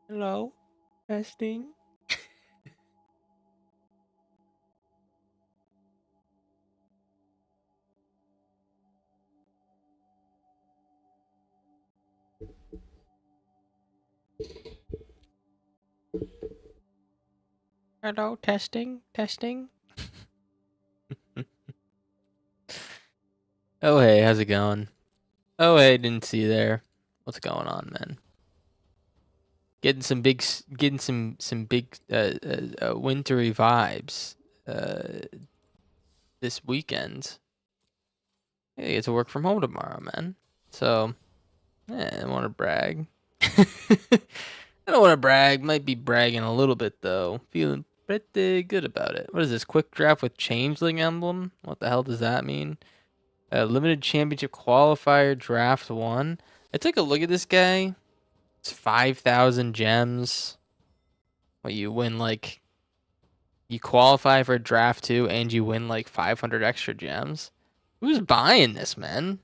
Hello, testing. Hello, testing, testing. Oh hey, how's it going? Oh hey, didn't see you there. What's going on, man? Getting some big wintry vibes this weekend. I get to work from home tomorrow, man. So I don't want to brag. I don't want to brag. Might be bragging a little bit though. Feeling pretty good about it. What is this? Quick draft with changeling emblem? What the hell does that mean? Limited championship qualifier draft 1. I took a look at this guy. It's 5,000 gems. What you win like you qualify for draft 2 and you win like 500 extra gems. Who's buying this, man?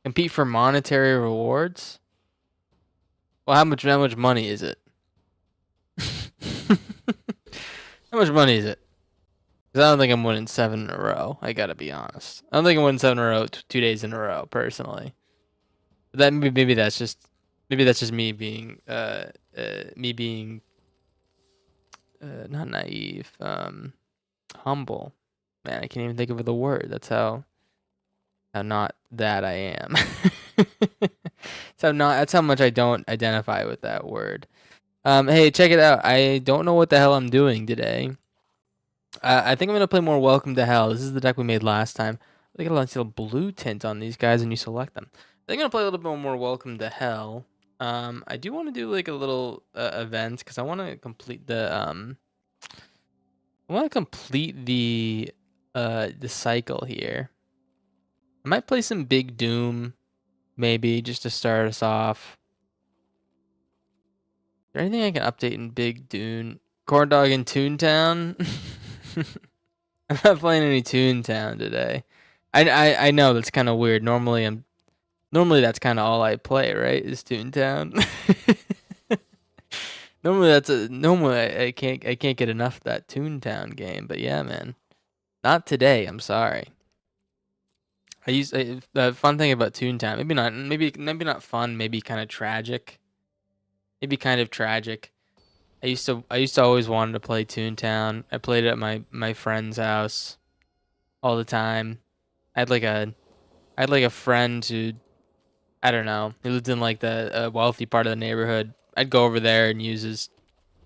Compete for monetary rewards? Well, how much money is it? How much money is it? Because I don't think I'm winning 7 in a row. I gotta be honest. I don't think I'm winning 7 in a row 2 days in a row, personally. But that maybe that's just me being not naive, humble. Man, I can't even think of the word. That's how not that I am. That's how much I don't identify with that word. Hey, check it out. I don't know what the hell I'm doing today. I think I'm gonna play more Welcome to Hell. This is the deck we made last time. I got a nice little blue tint on these guys, and you select them. I think I'm gonna play a little bit more Welcome to Hell. I do want to do like a little event because I want to complete the the cycle here. I might play some Big Doom, maybe just to start us off. Is there anything I can update in Big Doom? Corn Dog in Toontown. I'm not playing any Toontown today. I know that's kind of weird. Normally that's kind of all I play, right? Is Toontown. Normally I can't get enough of that Toontown game, but yeah, man. Not today, I'm sorry. The fun thing about Toontown, maybe not fun, maybe kind of tragic. Maybe kind of tragic. I used to always wanted to play Toontown. I played it at my friend's house all the time. I had like a friend who, I don't know, he lived in like the wealthy part of the neighborhood. I'd go over there and use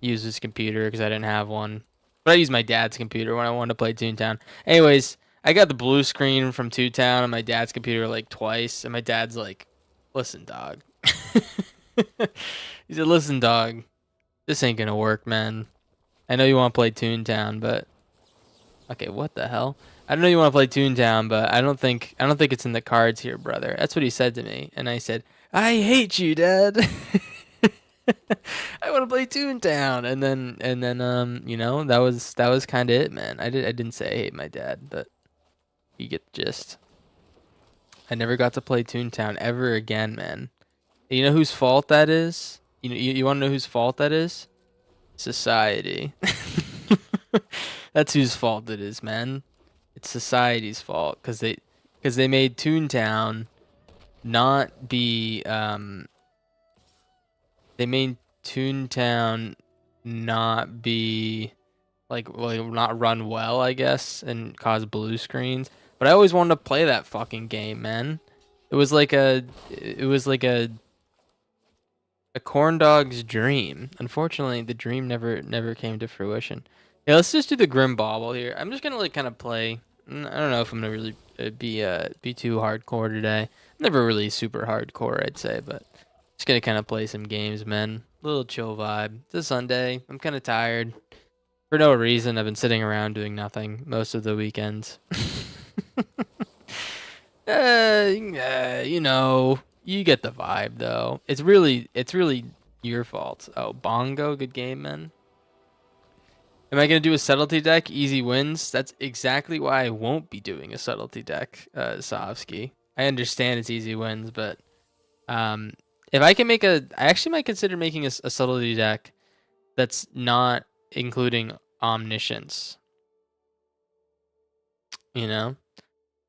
his computer because I didn't have one. But I used my dad's computer when I wanted to play Toontown. Anyways, I got the blue screen from Toontown on my dad's computer like twice, and my dad's like, "Listen, dog." He said, "Listen, dog, this ain't gonna work, man. I know you want to play Toontown, but okay, what the hell? I know you want to play Toontown, but I don't think it's in the cards here, brother." That's what he said to me, and I said, "I hate you, Dad." I want to play Toontown, and then you know, that was kind of it, man. I didn't say I hate my dad, but you get the gist. I never got to play Toontown ever again, man. You know whose fault that is? You want to know whose fault that is? Society. That's whose fault it is, man. It's society's fault because they made Toontown not be they made Toontown not be like not run well, I guess, and cause blue screens. But I always wanted to play that fucking game, man. It was like a corn dog's dream. Unfortunately, the dream never came to fruition. Yeah, let's just do the Grim Bauble here. I'm just gonna like kind of play. I don't know if I'm gonna really be too hardcore today. Never really super hardcore, I'd say, but just gonna kind of play some games, man. Little chill vibe. It's a Sunday. I'm kind of tired for no reason. I've been sitting around doing nothing most of the weekends. You know, you get the vibe though. It's really your fault. Oh, Bongo, good game, man. Am I gonna do a subtlety deck? Easy wins. That's exactly why I won't be doing a subtlety deck, Sofsky. I understand it's easy wins, but If I can make I actually might consider making a subtlety deck that's not including omniscience. You know.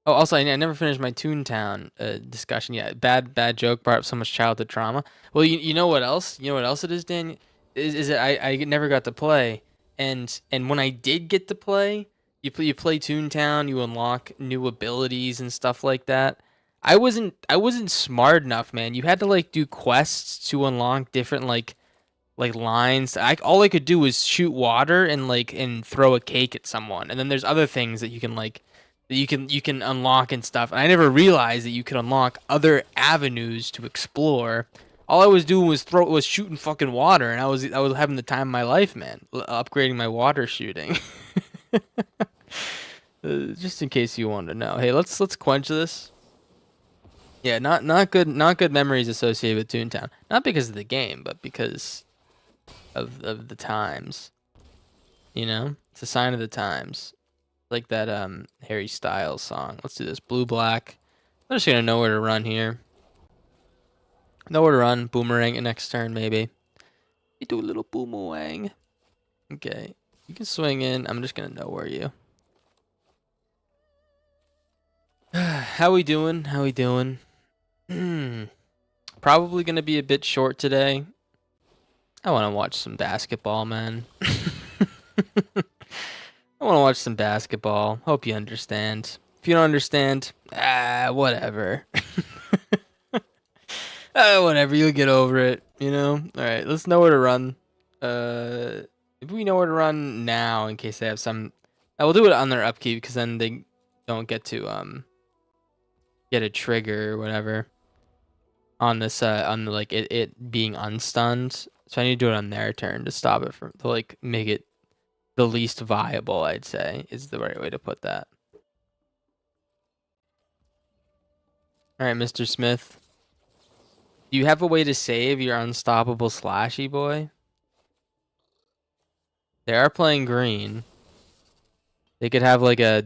Oh, also, I never finished my Toontown discussion yet. Bad joke brought up so much childhood trauma. Well, you know what else? You know what else it is, Dan? Is that I never got to play, and when I did get to play, you play Toontown, you unlock new abilities and stuff like that. I wasn't smart enough, man. You had to like do quests to unlock different like lines. All I could do was shoot water and throw a cake at someone. And then there's other things that you can like that you can unlock and stuff. And I never realized that you could unlock other avenues to explore. All I was doing was shooting fucking water, and I was having the time of my life, man. Upgrading my water shooting. Just in case you wanted to know. Hey, let's quench this. Yeah, not good memories associated with Toontown. Not because of the game, but because of the times. You know? It's a sign of the times. Like that Harry Styles song. Let's do this. Blue black. I'm just gonna know where to run here. Know where to run. Boomerang it next turn, maybe. You do a little boomerang. Okay. You can swing in. I'm just gonna know where you. How we doing? How we doing? Probably gonna be a bit short today. I want to watch some basketball, man. I want to watch some basketball. Hope you understand. If you don't understand, whatever. Whatever. You'll get over it. You know. All right. Let's know where to run. If we know where to run now, in case they have some, we'll do it on their upkeep because then they don't get to get a trigger or whatever on this on the, like it being unstunned. So I need to do it on their turn to stop it from to like make it the least viable, I'd say, is the right way to put that. All right, Mr. Smith. Do you have a way to save your unstoppable slashy boy? They are playing green. They could have like a...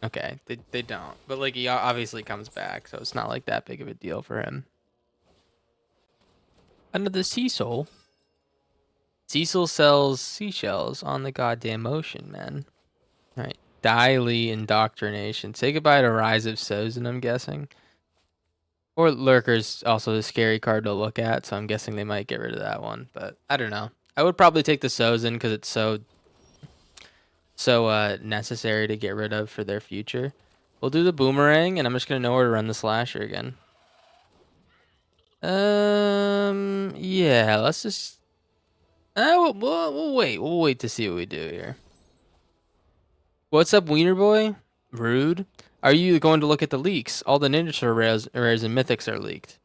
Okay, they don't. But like he obviously comes back, so it's not like that big of a deal for him. Another Cecil. Cecil sells seashells on the goddamn ocean, man. All right. Diley Indoctrination. Say goodbye to Rise of Sozin, I'm guessing. Or Lurker's also a scary card to look at, so I'm guessing they might get rid of that one. But I don't know. I would probably take the Sozin because it's so necessary to get rid of for their future. We'll do the Boomerang, and I'm just going to know where to run the Slasher again. Yeah, let's just... we'll wait. We'll wait to see what we do here. What's up, Wiener Boy? Rude. Are you going to look at the leaks? All the Ninja Turtle rares and mythics are leaked.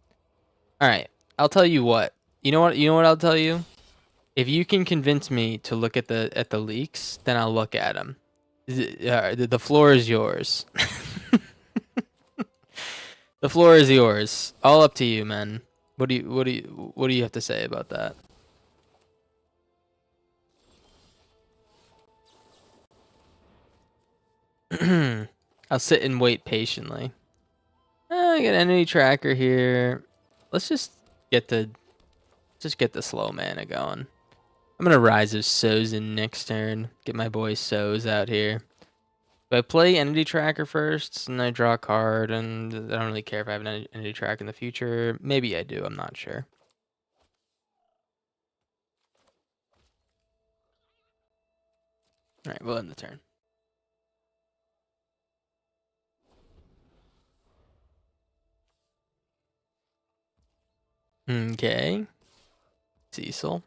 Alright, I'll tell you what. You know what I'll tell you? If you can convince me to look at the leaks, then I'll look at them. The floor is yours. The floor is yours. All up to you, man. What do you have to say about that? I'll sit and wait patiently. I got an enemy tracker here. Let's just get the slow mana going. I'm gonna Rise of Sozin next turn. Get my boy Soz out here. Do I play Entity Tracker first, and I draw a card, and I don't really care if I have an Entity Tracker in the future. Maybe I do, I'm not sure. Alright, we'll end the turn. Okay. Cecil.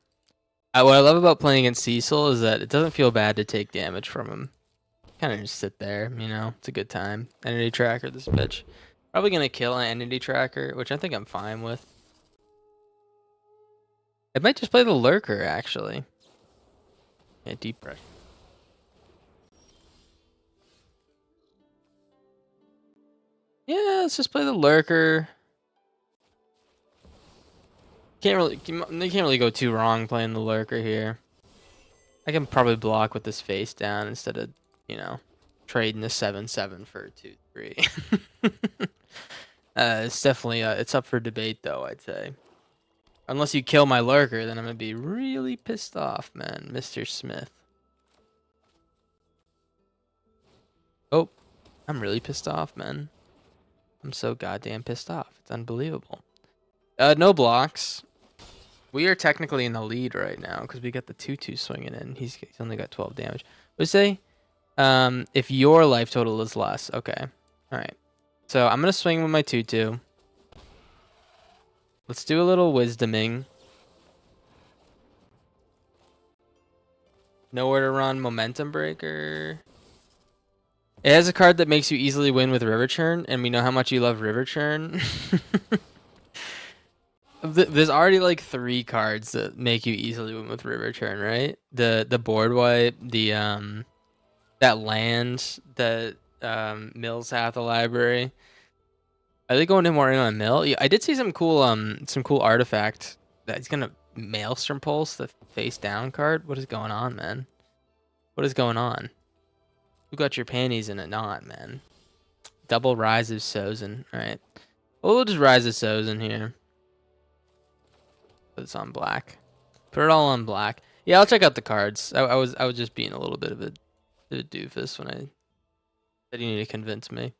What I love about playing against Cecil is that it doesn't feel bad to take damage from him. Kind of just sit there, you know? It's a good time. Entity Tracker, this bitch. Probably gonna kill an Entity Tracker, which I think I'm fine with. I might just play the Lurker, actually. Yeah, deep breath. Yeah, let's just play the Lurker. They can't really go too wrong playing the Lurker here. I can probably block with this face down instead of, you know, trading the 7/7 for a 2/3. It's definitely it's up for debate though, I'd say. Unless you kill my lurker, then I'm gonna be really pissed off, man, Mr. Smith. Oh, I'm really pissed off, man. I'm so goddamn pissed off. It's unbelievable. No blocks. We are technically in the lead right now because we got the 2/2 swinging in. He's only got 12 damage. What do you say? If your life total is less. Okay. All right. So I'm going to swing with my 2/2. Let's do a little wisdoming. Nowhere to run. Momentum breaker. It has a card that makes you easily win with River Churn, and we know how much you love River Churn. There's already like 3 cards that make you easily win with River Churn, right? The board wipe, the that land that Mills have the library. Are they going in more in on Mill? Yeah, I did see some cool artifact that he's gonna Maelstrom Pulse the face down card. What is going on, man? What is going on? Who got your panties in a knot, man? Double Rise of Sozin. Alright. Well, we'll just Rise of Sozin here. Put this on black. Put it all on black. Yeah, I'll check out the cards. I was just being a little bit of a doofus when I said you need to convince me.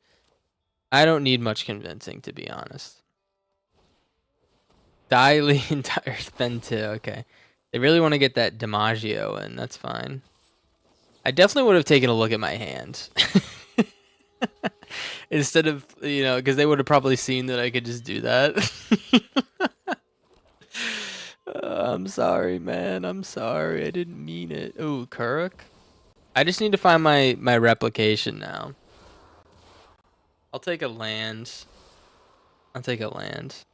I don't need much convincing, to be honest. Diley entire spend 2. Okay. They really want to get that DiMaggio in. That's fine. I definitely would have taken a look at my hand. Instead of, because they would have probably seen that I could just do that. I'm sorry, man. I'm sorry. I didn't mean it. Oh, Kuruk. I just need to find my replication now. I'll take a land. I'll take a land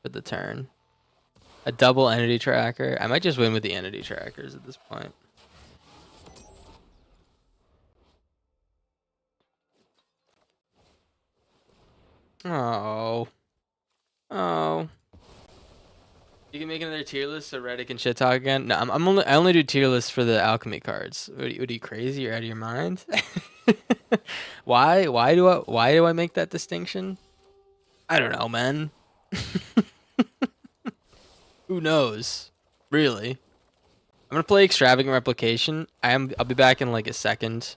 for the turn. A double entity tracker. I might just win with the entity trackers at this point. Oh. Oh. You can make another tier list so Reddit can shit talk again. No, I only do tier lists for the alchemy cards. What are you crazy? You're out of your mind? Why do I make that distinction? I don't know, man. Who knows? Really? I'm gonna play Extravagant Replication. I'll be back in like a second.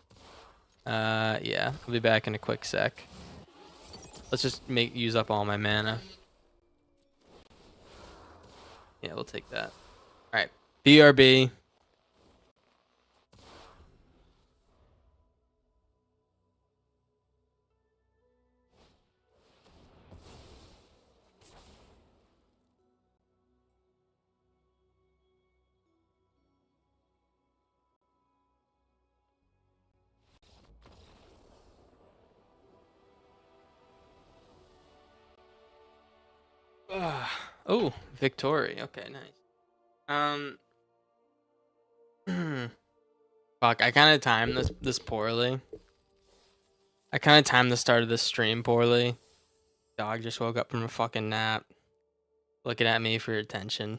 Yeah, I'll be back in a quick sec. Let's just use up all my mana. Yeah, we'll take that. All right, BRB. Oh, Victory. Okay, nice. Fuck, I kind of timed this poorly. I kind of timed the start of this stream poorly. Dog just woke up from a fucking nap, looking at me for attention.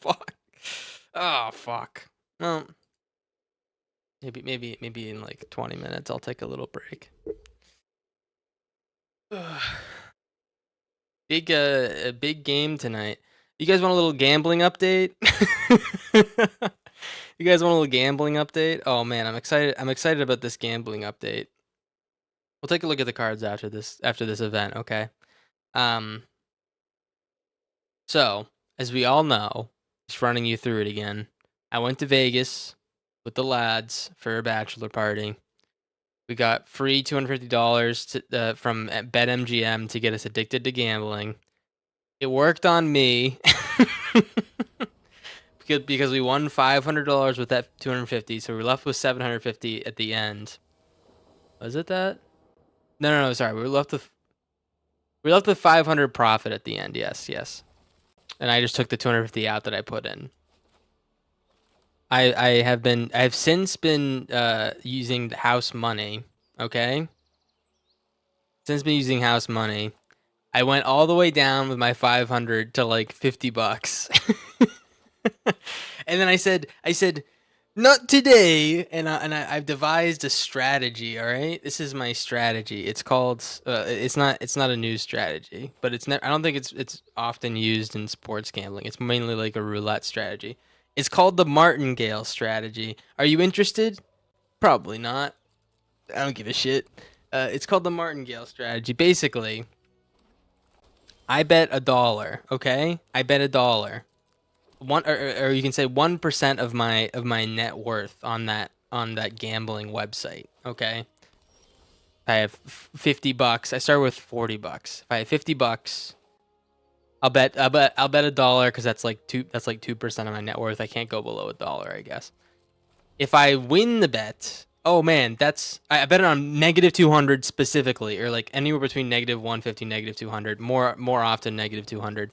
Fuck. Oh fuck. Well, maybe in like 20 minutes I'll take a little break. Big game tonight. You guys want a little gambling update? You guys want a little gambling update? Oh man, I'm excited. I'm excited about this gambling update. We'll take a look at the cards after this event, okay? So, as we all know, just running you through it again. I went to Vegas with the lads for a bachelor party. We got free $250 from BetMGM to get us addicted to gambling. It worked on me because we won $500 with that $250, so we're left with $750 at the end. Was it that? No, sorry. We were left with $500 profit at the end. Yes. And I just took the $250 out that I put in. I've since been using the house money, okay? Since been using house money. I went all the way down with my 500 to like $50. And then I said, Not today. And I've devised a strategy. All right, this is my strategy. It's called. It's not a new strategy, but it's I don't think it's often used in sports gambling. It's mainly like a roulette strategy. It's called the martingale strategy. Are you interested? Probably not. I don't give a shit. It's called the martingale strategy. Basically, I bet $1. Okay, I bet $1. Or you can say 1% of my net worth on that gambling website. Okay, I have $50. I start with $40. If I have $50, I'll bet $1 because that's like 2% of my net worth. I can't go below $1, I guess. If I win the bet, oh man, I bet it on -200 specifically, or like anywhere between -150, -200. More often -200,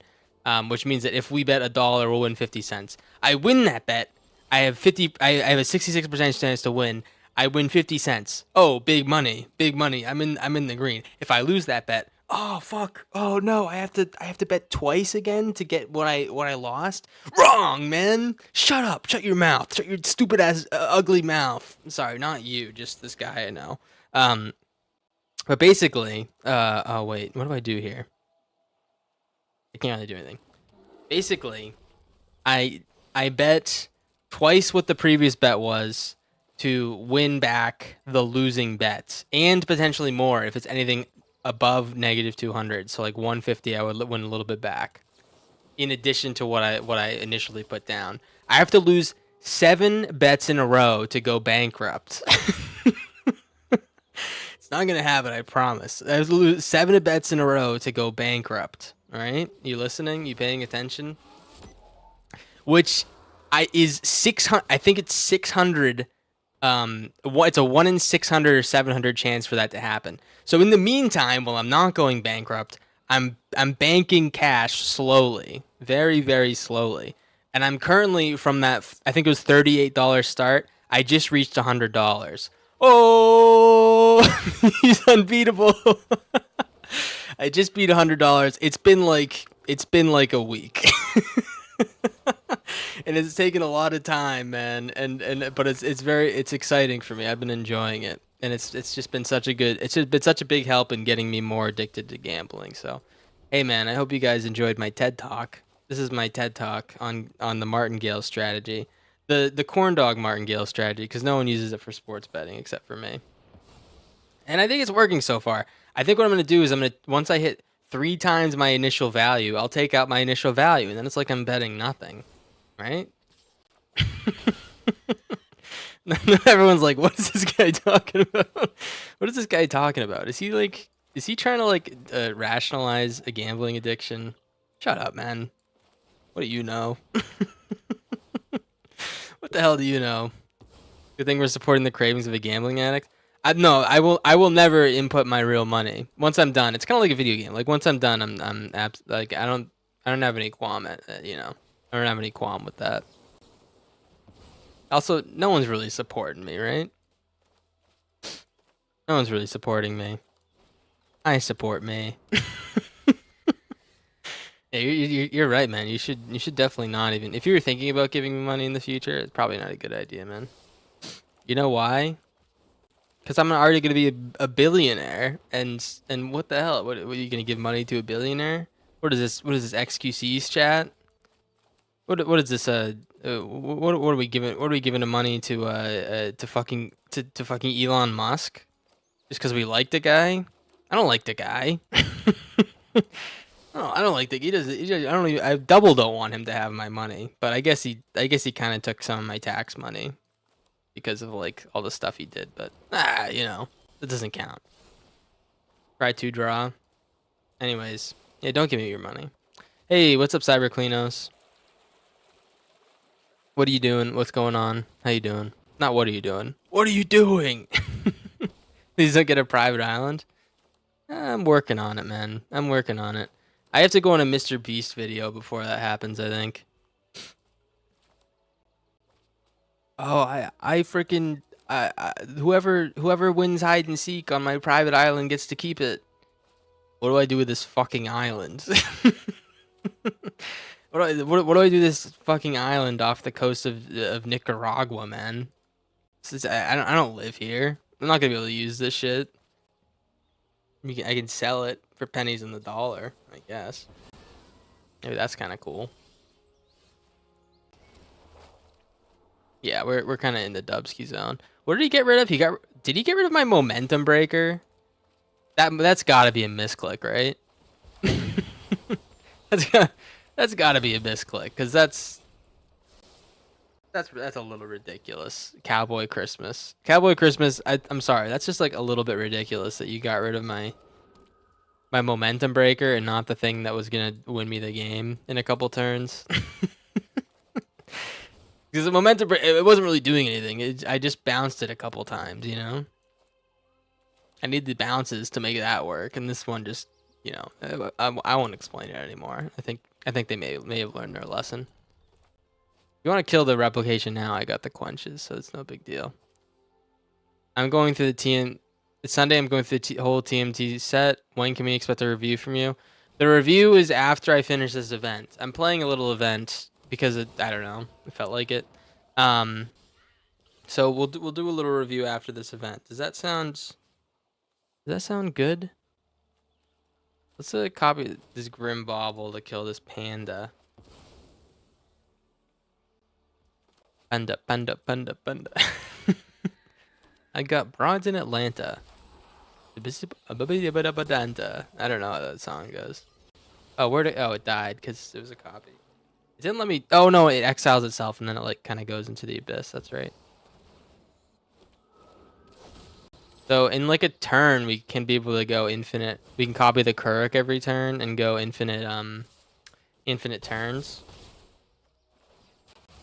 which means that if we bet $1, we'll win 50 cents. I win that bet. I have 50. I have a 66% chance to win. I win 50 cents. Oh, big money, big money. I'm in the green. If I lose that bet, oh fuck. Oh no, I have to bet twice again to get what I lost. Wrong, man. Shut up. Shut your mouth. Shut your stupid ass ugly mouth. Sorry, not you, just this guy I know. Um but basically, oh wait, what do I do here? I can't really do anything. Basically, I I bet twice what the previous bet was to win back the losing bet, and potentially more if it's anything above -200. So like 150, I would win a little bit back. In addition to what I initially put down, I have to lose 7 bets in a row to go bankrupt. It's not gonna happen, I promise. I have to lose 7 bets in a row to go bankrupt. All right, you listening? You paying attention? Which is 600. I think it's 600. It's a 1 in 600 or 700 chance for that to happen. So in the meantime, while I'm not going bankrupt, I'm banking cash slowly, very very slowly, and I'm currently from that. I think it was $38 start. I just reached $100. Oh, he's unbeatable. I just beat $100. It's been like a week. And it's taken a lot of time, man. But it's exciting for me. I've been enjoying it, and it's just been such a big help in getting me more addicted to gambling. So, hey, man, I hope you guys enjoyed my TED talk. This is my TED talk on the martingale strategy, the corn dog martingale strategy, because no one uses it for sports betting except for me. And I think it's working so far. I think what I'm gonna do is once I hit 3 times my initial value, I'll take out my initial value, and then it's like I'm betting nothing, right? Everyone's like, "What is this guy talking about? What is this guy talking about? Is he trying to rationalize a gambling addiction? Shut up, man. What do you know? What the hell do you know? Good thing we're supporting the cravings of a gambling addict. No, I will never input my real money. Once I'm done, it's kind of like a video game. Like once I'm done, like I don't have any qualm I don't have any qualm with that. Also, no one's really supporting me, right? No one's really supporting me. I support me. Yeah, you're right, man. You should definitely not even. If you were thinking about giving me money in the future, it's probably not a good idea, man. You know why? Because I'm already gonna be a billionaire, and what the hell? What are you gonna give money to a billionaire? What is this? What is this XQC's chat? What is this? What are we giving? What are we giving the money to fucking Elon Musk? Just because we like the guy? I don't like the guy. I don't like the he does. I don't even. I don't want him to have my money, but I guess he kind of took some of my tax money because of like all the stuff he did. But that doesn't count. Try to draw. Anyways, yeah, don't give me your money. Hey, what's up, Cyber Cleanos? What are you doing? What's going on? How you doing? Not what are you doing? What are you doing? Please don't get a private island. I'm working on it, man. I'm working on it. I have to go on a Mr. Beast video before that happens, I think. Oh, I freaking whoever wins hide and seek on my private island gets to keep it. What do I do with this fucking island? What do I do this fucking island off the coast of Nicaragua, man? I don't live here. I'm not gonna be able to use this shit. I can sell it for pennies in the dollar, I guess. Maybe that's kind of cool. Yeah, we're kind of in the Dubsky zone. What did he get rid of? Did he get rid of my momentum breaker? That's got to be a misclick, right? that's got to be a misclick because that's a little ridiculous. Cowboy Christmas. I'm sorry, that's just like a little bit ridiculous that you got rid of my momentum breaker and not the thing that was gonna win me the game in a couple turns. Because the momentum it wasn't really doing anything. I just bounced it a couple times, you know. I need the bounces to make that work, and this one just, you know, I won't explain it anymore. I think they may have learned their lesson. If you want to kill the replication now, I got the quenches, so it's no big deal. I'm going through the TM. It's Sunday. I'm going through the whole TMT set. When can we expect a review from you? The review is after I finish this event. I'm playing a little event because I don't know. I felt like it. So we'll do a little review after this event. Does that sound good? Let's copy this Grim Bauble to kill this panda. Panda. I got broads in Atlanta. I don't know how that song goes. Oh, it died because it was a copy. It didn't let me. Oh no, it exiles itself and then it like kind of goes into the abyss. That's right. So in like a turn, we can be able to go infinite. We can copy the Kuruk every turn and go infinite turns.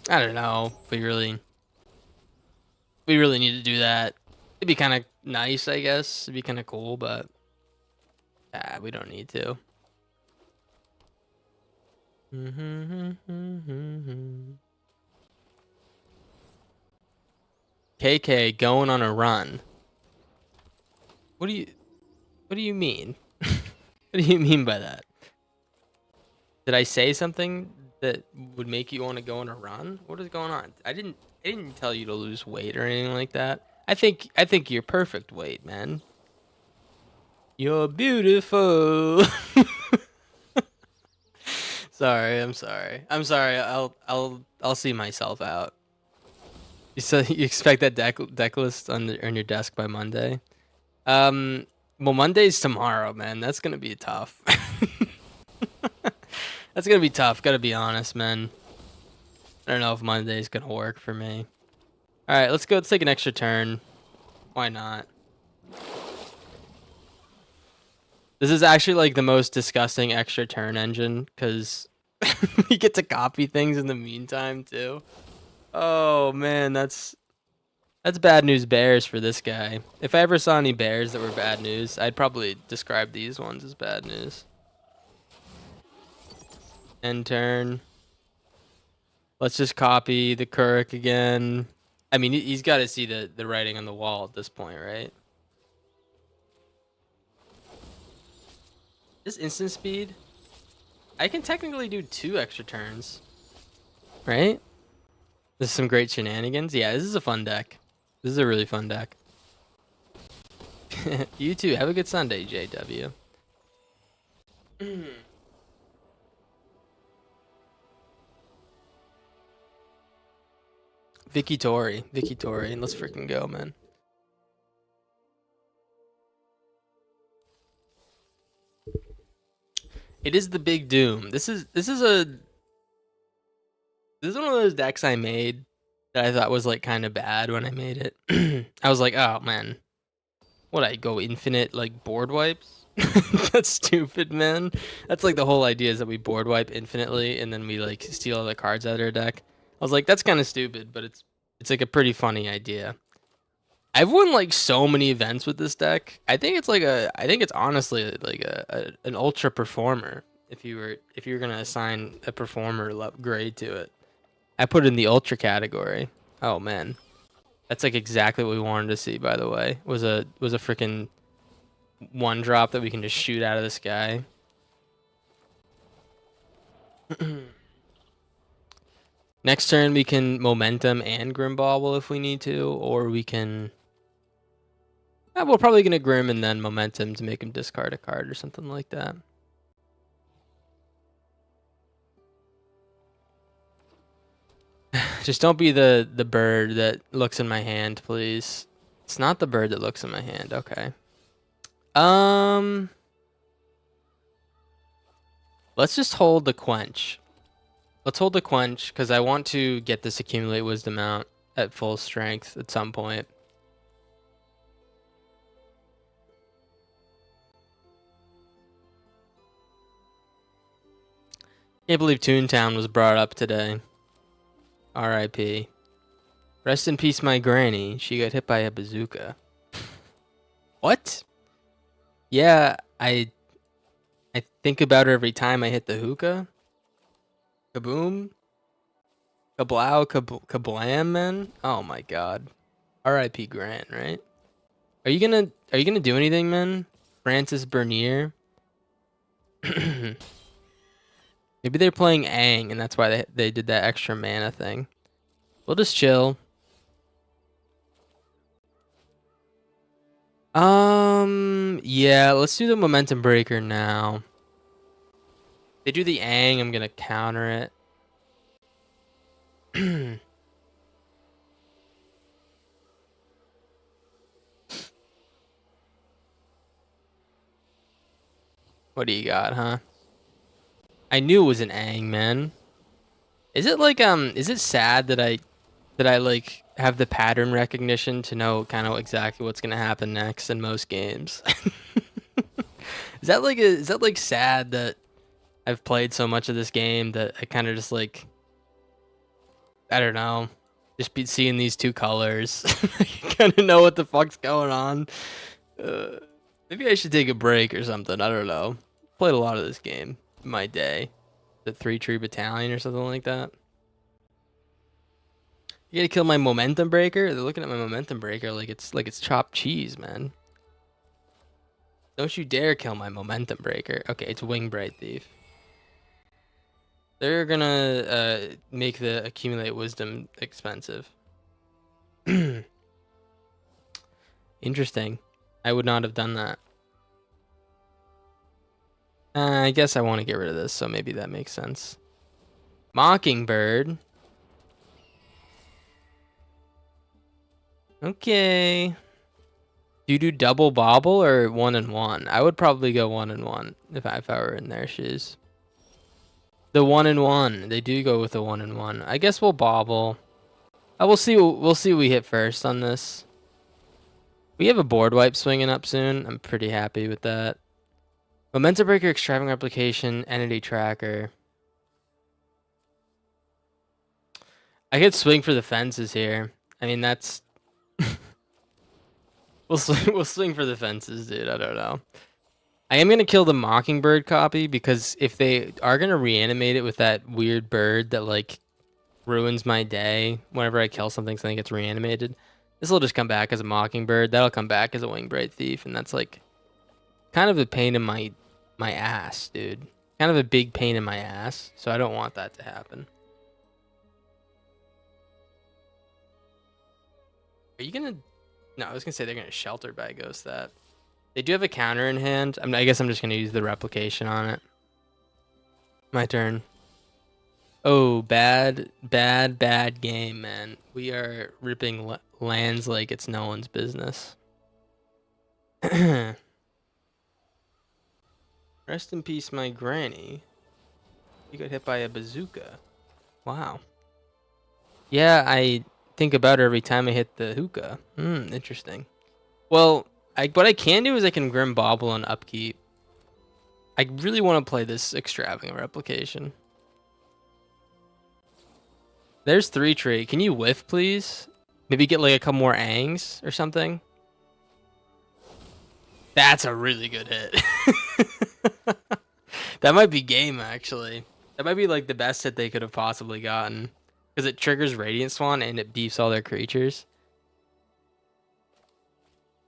I don't know. We really need to do that. It'd be kind of nice, I guess. It'd be kind of cool, but we don't need to. KK going on a run. What do you mean? What do you mean by that? Did I say something that would make you want to go on a run? What is going on? I didn't tell you to lose weight or anything like that. I think you're perfect weight, man. You're beautiful. Sorry, I'm sorry. I'll see myself out. You expect that deck list on your desk by Monday? Well, Monday's tomorrow, man. That's gonna be tough. That's gonna be tough. Gotta be honest, man. I don't know if Monday's gonna work for me. All right, let's go. Let's take an extra turn. Why not? This is actually like the most disgusting extra turn engine because we get to copy things in the meantime too. Oh man, that's bad news bears for this guy. If I ever saw any bears that were bad news, I'd probably describe these ones as bad news. End turn. Let's just copy the Kuruk again. I mean, he's got to see the writing on the wall at this point, right? This instant speed, I can technically do 2 extra turns, right? This is some great shenanigans. Yeah, this is a fun deck. This is a really fun deck. You too. Have a good Sunday, JW. Vicky Tori. Let's freaking go, man. It is the big doom. This is one of those decks I made that I thought was like kind of bad when I made it. I was like, oh man, what, I go infinite like board wipes? That's stupid, man. That's like the whole idea, is that we board wipe infinitely and then we like steal other cards out of our deck. I was like, that's kind of stupid, but it's like a pretty funny idea. I've won like so many events with this deck. I think it's honestly like an ultra performer. If you were gonna assign a performer grade to it, I put it in the ultra category. Oh man, that's like exactly what we wanted to see. By the way, was a freaking 1-drop that we can just shoot out of the sky. Next turn we can momentum and Grim Bauble if we need to, or we can... we're probably going to Grim and then momentum to make him discard a card or something like that. Just don't be the bird that looks in my hand, please. It's not the bird that looks in my hand. Okay. Let's just hold the Quench. Let's hold the Quench because I want to get this Accumulate Wisdom out at full strength at some point. Can't believe Toontown was brought up today. R.I.P. Rest in peace, my granny. She got hit by a bazooka. What? Yeah, I think about her every time I hit the hookah. Kaboom. Kablow, kablam, man. Oh my god. R.I.P. Grant, right? Are you gonna do anything, man? Francis Bernier. Maybe they're playing Aang, and that's why they did that extra mana thing. We'll just chill. Yeah, let's do the Momentum Breaker now. If they do the Aang, I'm gonna counter it. What do you got, huh? I knew it was an Aang, man. Is it like is it sad that I like have the pattern recognition to know kind of exactly what's gonna happen next in most games? Is that like sad that I've played so much of this game that I kind of just like, I don't know, just be seeing these two colors. You kind of know what the fuck's going on. Maybe I should take a break or something. I don't know. Played a lot of this game in my day. The 3-tree battalion or something like that. You gotta kill my momentum breaker? They're looking at my momentum breaker like it's chopped cheese, man. Don't you dare kill my momentum breaker. Okay, it's Wingbright Thief. They're gonna make the Accumulate Wisdom expensive. Interesting. I would not have done that. I guess I want to get rid of this, so maybe that makes sense. Mockingbird. Okay. Do you do double bobble or 1-1? I would probably go 1-1 if I were in their shoes. The 1-1. They do go with the 1-1. I guess we'll bobble. We'll see what we hit first on this. We have a board wipe swinging up soon. I'm pretty happy with that. Momentum Breaker, Extravagant Replication, Entity Tracker. I could swing for the fences here. I mean, that's... We'll swing for the fences, dude. I don't know. I am going to kill the Mockingbird copy because if they are going to reanimate it with that weird bird that, like, ruins my day whenever I kill something gets reanimated, this will just come back as a Mockingbird. That'll come back as a Wingbright Thief, and that's, like, kind of a pain in my ass, dude. Kind of a big pain in my ass, so I don't want that to happen. Are you going to... No, I was going to say they're going to Shelter by Ghost that. They do have a counter in hand. I guess I'm just going to use the Replication on it. My turn. Oh, bad game, man. We are ripping lands like it's no one's business. Rest in peace, my granny. You got hit by a bazooka. Wow. Yeah, I think about her every time I hit the hookah. Interesting. Well, what I can do is I can Grim Bobble on upkeep. I really want to play this Extravagant Replication. There's 3-tree. Can you whiff, please? Maybe get like a couple more Aangs or something. That's a really good hit. That might be game, actually. That might be like the best hit they could have possibly gotten. Because it triggers Radiant Swan and it beefs all their creatures.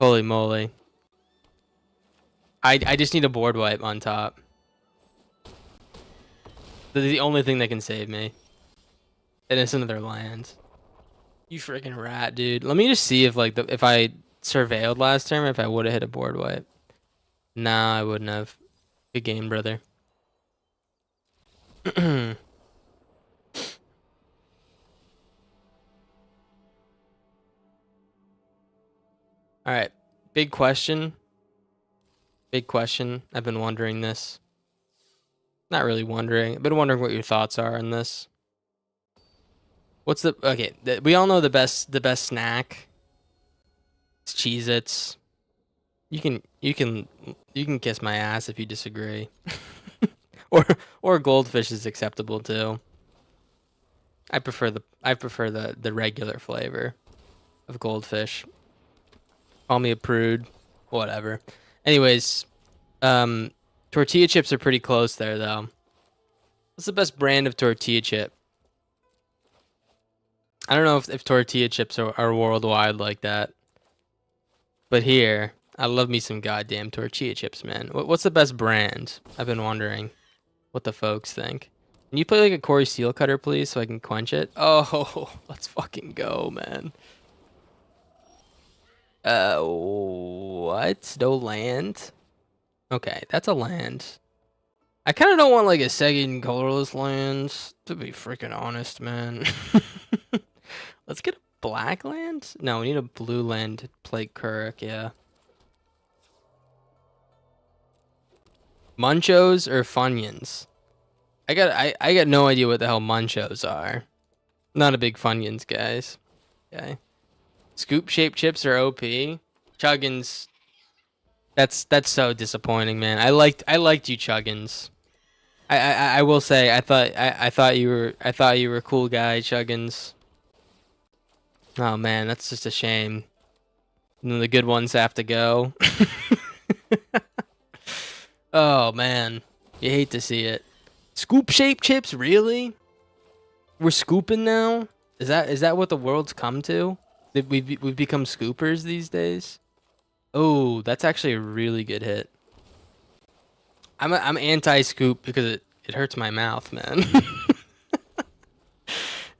Holy moly. I just need a board wipe on top. That's the only thing that can save me. And it's another land. You freaking rat, dude. Let me just see if like if I surveilled last term, if I would have hit a board wipe. Nah, I wouldn't have. Good game, brother. All right. Big question. Big question. I've been wondering this. Not really wondering. I've been wondering what your thoughts are on this. What's the okay? We all know the best snack. It's Cheez-Its. You can kiss my ass if you disagree. or goldfish is acceptable too. I prefer the regular flavor of goldfish. Call me a prude, whatever. Anyways, tortilla chips are pretty close there though. What's the best brand of tortilla chip? I don't know if tortilla chips are worldwide like that. But here, I love me some goddamn tortilla chips, man. What's the best brand? I've been wondering what the folks think. Can you play like a Corey Steel Cutter, please, so I can quench it? Oh, let's fucking go, man. What? No land? Okay, that's a land. I kind of don't want like a second colorless land, to be freaking honest, man. Let's get a black land? No, we need a blue land to play Kuruk, yeah. Munchos or Funyuns? I got no idea what the hell Munchos are. Not a big Funyuns, guys. Okay. Scoop shaped chips are OP. Chuggins. That's so disappointing, man. I liked you, Chuggins. I will say I thought you were a cool guy, Chuggins. Oh man, that's just a shame. And then the good ones have to go. Oh man, you hate to see it. Scoop shaped chips, really? We're scooping now? Is that what the world's come to? That we've become scoopers these days? Oh, that's actually a really good hit. I'm anti-scoop because it hurts my mouth, man.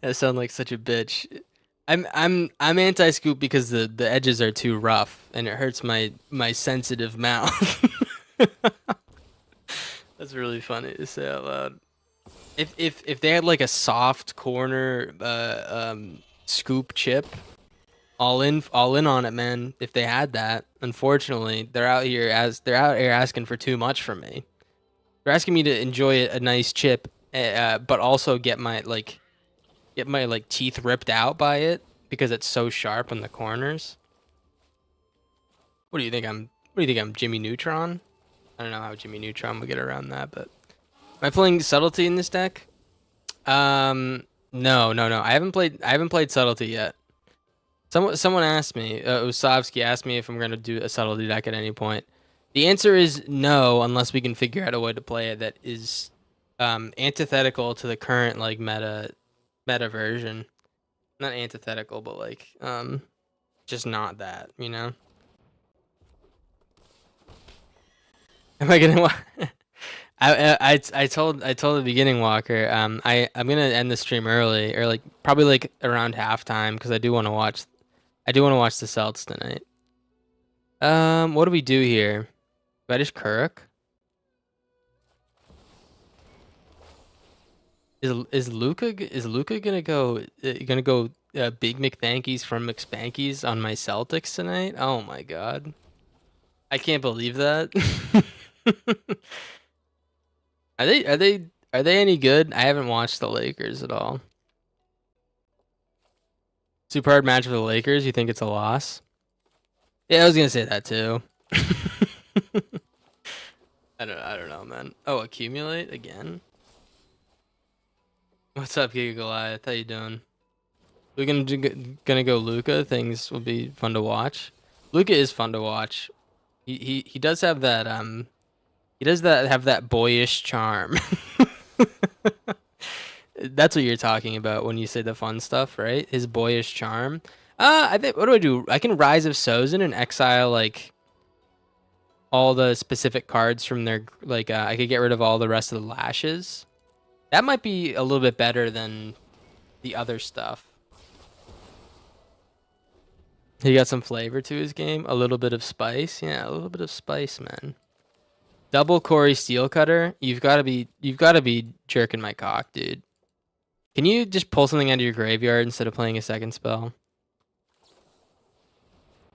I sound like such a bitch. I'm anti-scoop because the edges are too rough and it hurts my sensitive mouth. That's really funny to say out loud. If they had like a soft corner scoop chip, all in on it, man. If they had that, unfortunately, they're out here asking for too much from me. They're asking me to enjoy a nice chip, but also get my teeth ripped out by it because it's so sharp in the corners. What do you think I'm Jimmy Neutron? I don't know how Jimmy Neutron would get around that, but am I playing subtlety in this deck? No. I haven't played subtlety yet. Someone asked me, Usavsky asked me if I'm gonna do a subtlety deck at any point. The answer is no, unless we can figure out a way to play it that is antithetical to the current like meta version. Not antithetical, but like just not that, you know? Am I gonna I told the beginning Walker, I'm gonna end the stream early, or like probably like around halftime, because I do want to watch the Celts tonight. What do we do here? Do I just Kuruk? Is Luca gonna go Big McThankies from McSpankies on my Celtics tonight? Oh my god. I can't believe that. Are they any good? I haven't watched the Lakers at all. Super hard match for the Lakers. You think it's a loss? Yeah, I was gonna say that too. I don't know, man. Oh, accumulate again. What's up, Giga Goliath? How you doing? We're gonna go Luca. Things will be fun to watch. Luca is fun to watch. He does have that have that boyish charm. That's what you're talking about when you say the fun stuff, right? His boyish charm. I think, what do I do? I can Rise of Sozin and exile like all the specific cards from their like. I could get rid of all the rest of the lashes. That might be a little bit better than the other stuff. He got some flavor to his game, a little bit of spice. Yeah, a little bit of spice, man. Double Corey Steel Cutter. You've got to be jerking my cock, dude. Can you just pull something out of your graveyard instead of playing a second spell?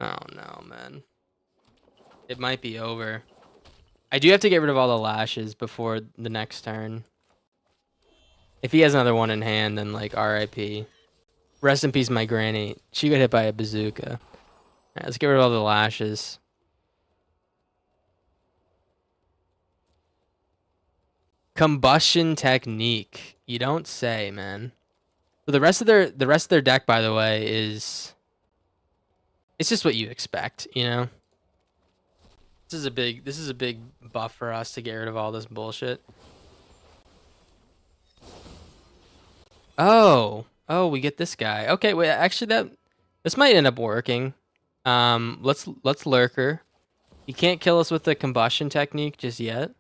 Oh no, man. It might be over. I do have to get rid of all the lashes before the next turn. If he has another one in hand, then like RIP. Rest in peace, my granny. She got hit by a bazooka. All right, let's get rid of all the lashes. Combustion technique. You don't say, man. So the rest of their deck, by the way, is it's just what you expect, you know? This is a big buff for us to get rid of all this bullshit. Oh, we get this guy. Okay, wait, actually this might end up working. Let's lurker. He can't kill us with the combustion technique just yet.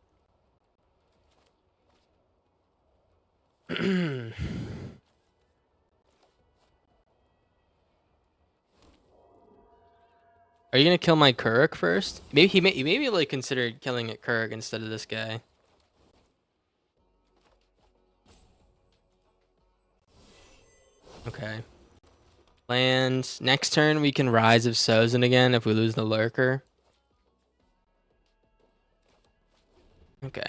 Are you gonna kill my Kuruk first? Maybe he maybe like considered killing at Kuruk instead of this guy. Okay. Land. Next turn we can Rise of Sozin again if we lose the lurker. Okay.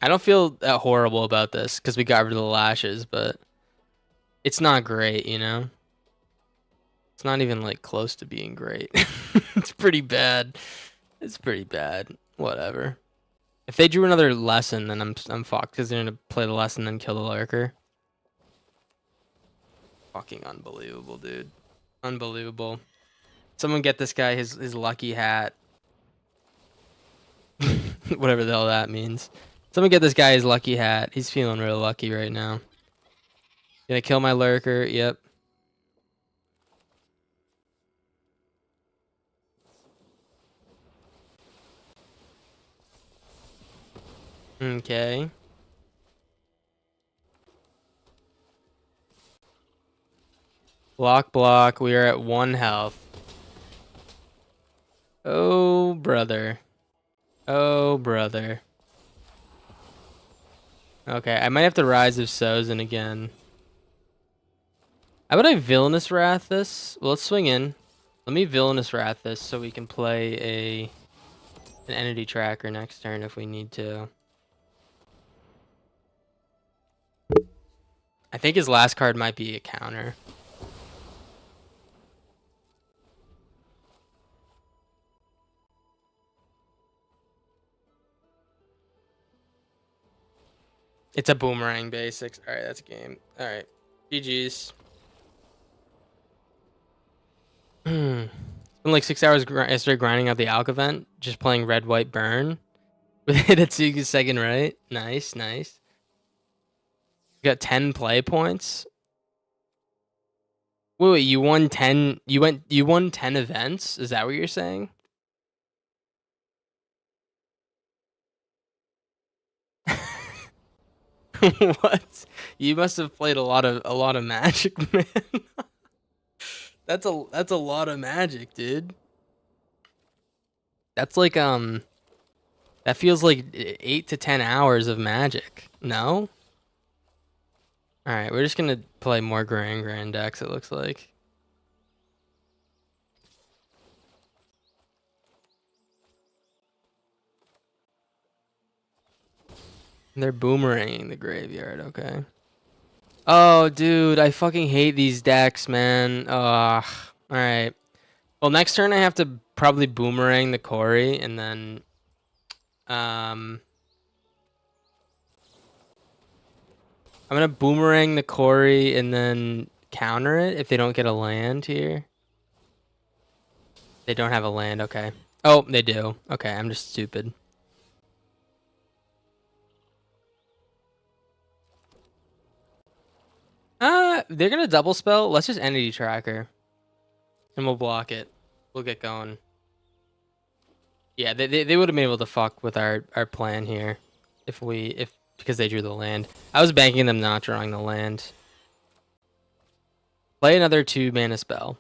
I don't feel that horrible about this because we got rid of the lashes, but it's not great, you know? It's not even like close to being great. It's pretty bad. It's pretty bad. Whatever. If they drew another lesson, then I'm fucked because they're gonna play the lesson then kill the lurker. Fucking unbelievable, dude. Unbelievable. Someone get this guy his lucky hat. Whatever the hell that means. Someone get this guy his lucky hat. He's feeling real lucky right now. Gonna kill my lurker. Yep. Okay. Block. We are at 1 health. Oh, brother. Oh, brother. Okay, I might have to Rise of Sozin again. How about I Villainous Wrath this? Well, let's swing in. Let me Villainous Wrath this so we can play an Entity Tracker next turn if we need to. I think his last card might be a counter. It's a boomerang basics. All right, that's a game. All right, GG's. It's been like 6 hours yesterday grinding out the Alk event, just playing red, white, burn. With Hidatsuga's second right. Nice. You got 10 play points. Wait, you won 10. You won 10 events? Is that what you're saying? What? You must have played a lot of Magic, man. That's a lot of Magic, dude. That's like that feels like 8 to 10 hours of Magic. No? All right, we're just gonna play more Grand decks. It looks like. They're boomeranging the graveyard. Okay. Oh, dude, I fucking hate these decks, man. Ugh. All right. Well, next turn I have to probably boomerang the Corey, and then, I'm gonna boomerang the Corey and then counter it if they don't get a land here. They don't have a land. Okay. Oh, they do. Okay, I'm just stupid. They're gonna double spell. Let's just Entity Tracker. And we'll block it. We'll get going. Yeah, they would have been able to fuck with our plan here. Because they drew the land. I was banking them not drawing the land. Play another 2-mana spell.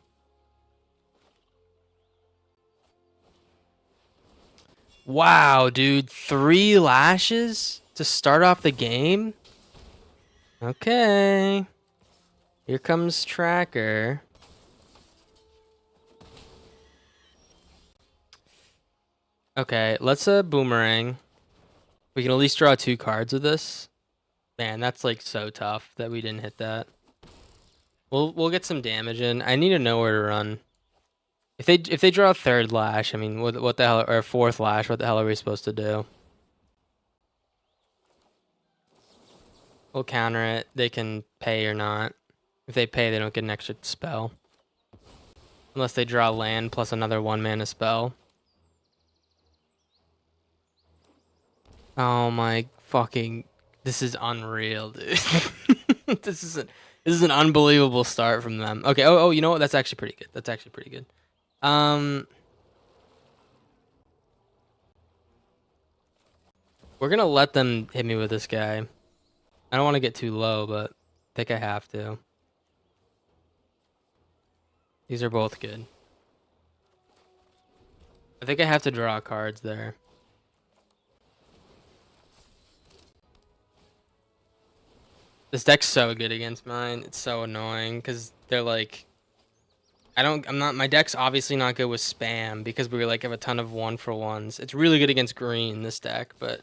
Wow, dude. 3 lashes to start off the game? Okay. Here comes Tracker. Okay, let's boomerang. We can at least draw 2 cards with this. Man, that's like so tough that we didn't hit that. We'll get some damage in. I need to know where to run. If they draw a 3rd lash, I mean, what the hell, or a 4th lash? What the hell are we supposed to do? We'll counter it. They can pay or not. If they pay, they don't get an extra spell. Unless they draw land plus another 1-mana spell. Oh my fucking... This is unreal, dude. This is an unbelievable start from them. Okay, oh, you know what? That's actually pretty good. That's actually pretty good. We're gonna let them hit me with this guy. I don't want to get too low, but I think I have to. These are both good. I think I have to draw cards there. This deck's so good against mine. It's so annoying because they're like, my deck's obviously not good with spam because we like have a ton of 1-for-1s. It's really good against green, this deck, but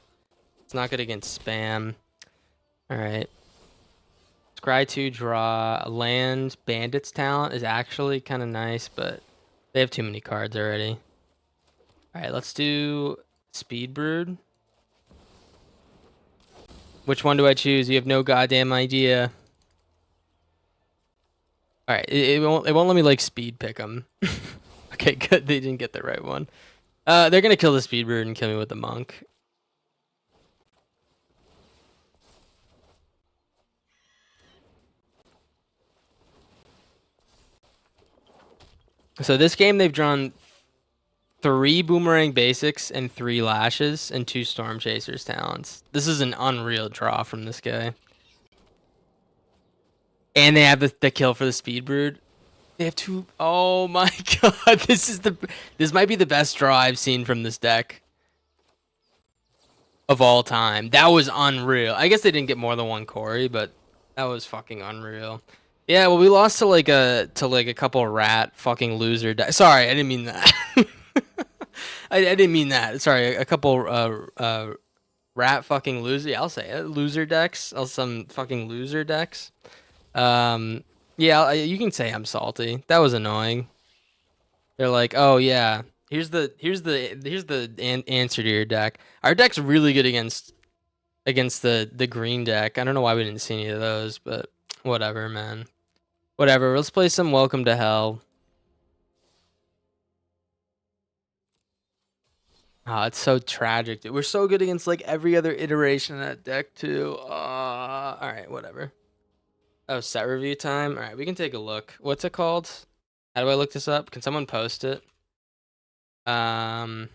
it's not good against spam. All right. Scry 2, draw. Land Bandit's Talent is actually kind of nice, but they have too many cards already. All right, let's do Speed Brood. Which one do I choose? You have no goddamn idea. All right, it won't let me like speed pick them. Okay, good. They didn't get the right one. They're gonna kill the Speed Brood and kill me with the Monk. So this game they've drawn 3 Boomerang Basics and 3 Lashes and 2 Storm Chasers Talents. This is an unreal draw from this guy. And they have the kill for the Speed Brood. They have 2. Oh my god, this might be the best draw I've seen from this deck of all time. That was unreal. I guess they didn't get more than 1 Corey, but that was fucking unreal. Yeah, well, we lost to like a couple rat fucking loser. Sorry, I didn't mean that. I didn't mean that. Sorry, a couple rat fucking loser. Yeah, I'll say it. Loser decks. Some fucking loser decks. Yeah, you can say I'm salty. That was annoying. They're like, oh yeah, here's the answer to your deck. Our deck's really good against the green deck. I don't know why we didn't see any of those, but whatever, man. Whatever. Let's play some Welcome to Hell. Oh, it's so tragic, dude. We're so good against like every other iteration of that deck too. All right, whatever. Oh, set review time. All right, we can take a look. What's it called? How do I look this up? Can someone post it? What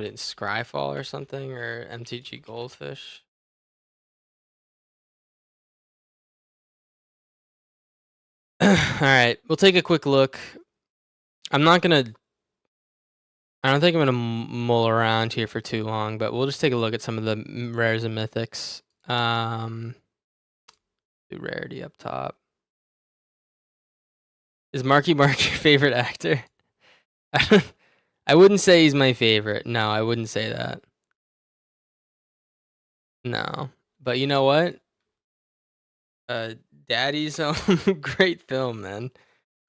is it, Scryfall or something, or MTG Goldfish? All right, we'll take a quick look. I don't think I'm gonna mull around here for too long, but we'll just take a look at some of the rares and mythics. Do rarity up top. Is Marky Mark your favorite actor? I wouldn't say he's my favorite. No, I wouldn't say that. No, but you know what? Daddy's Home, great film, man.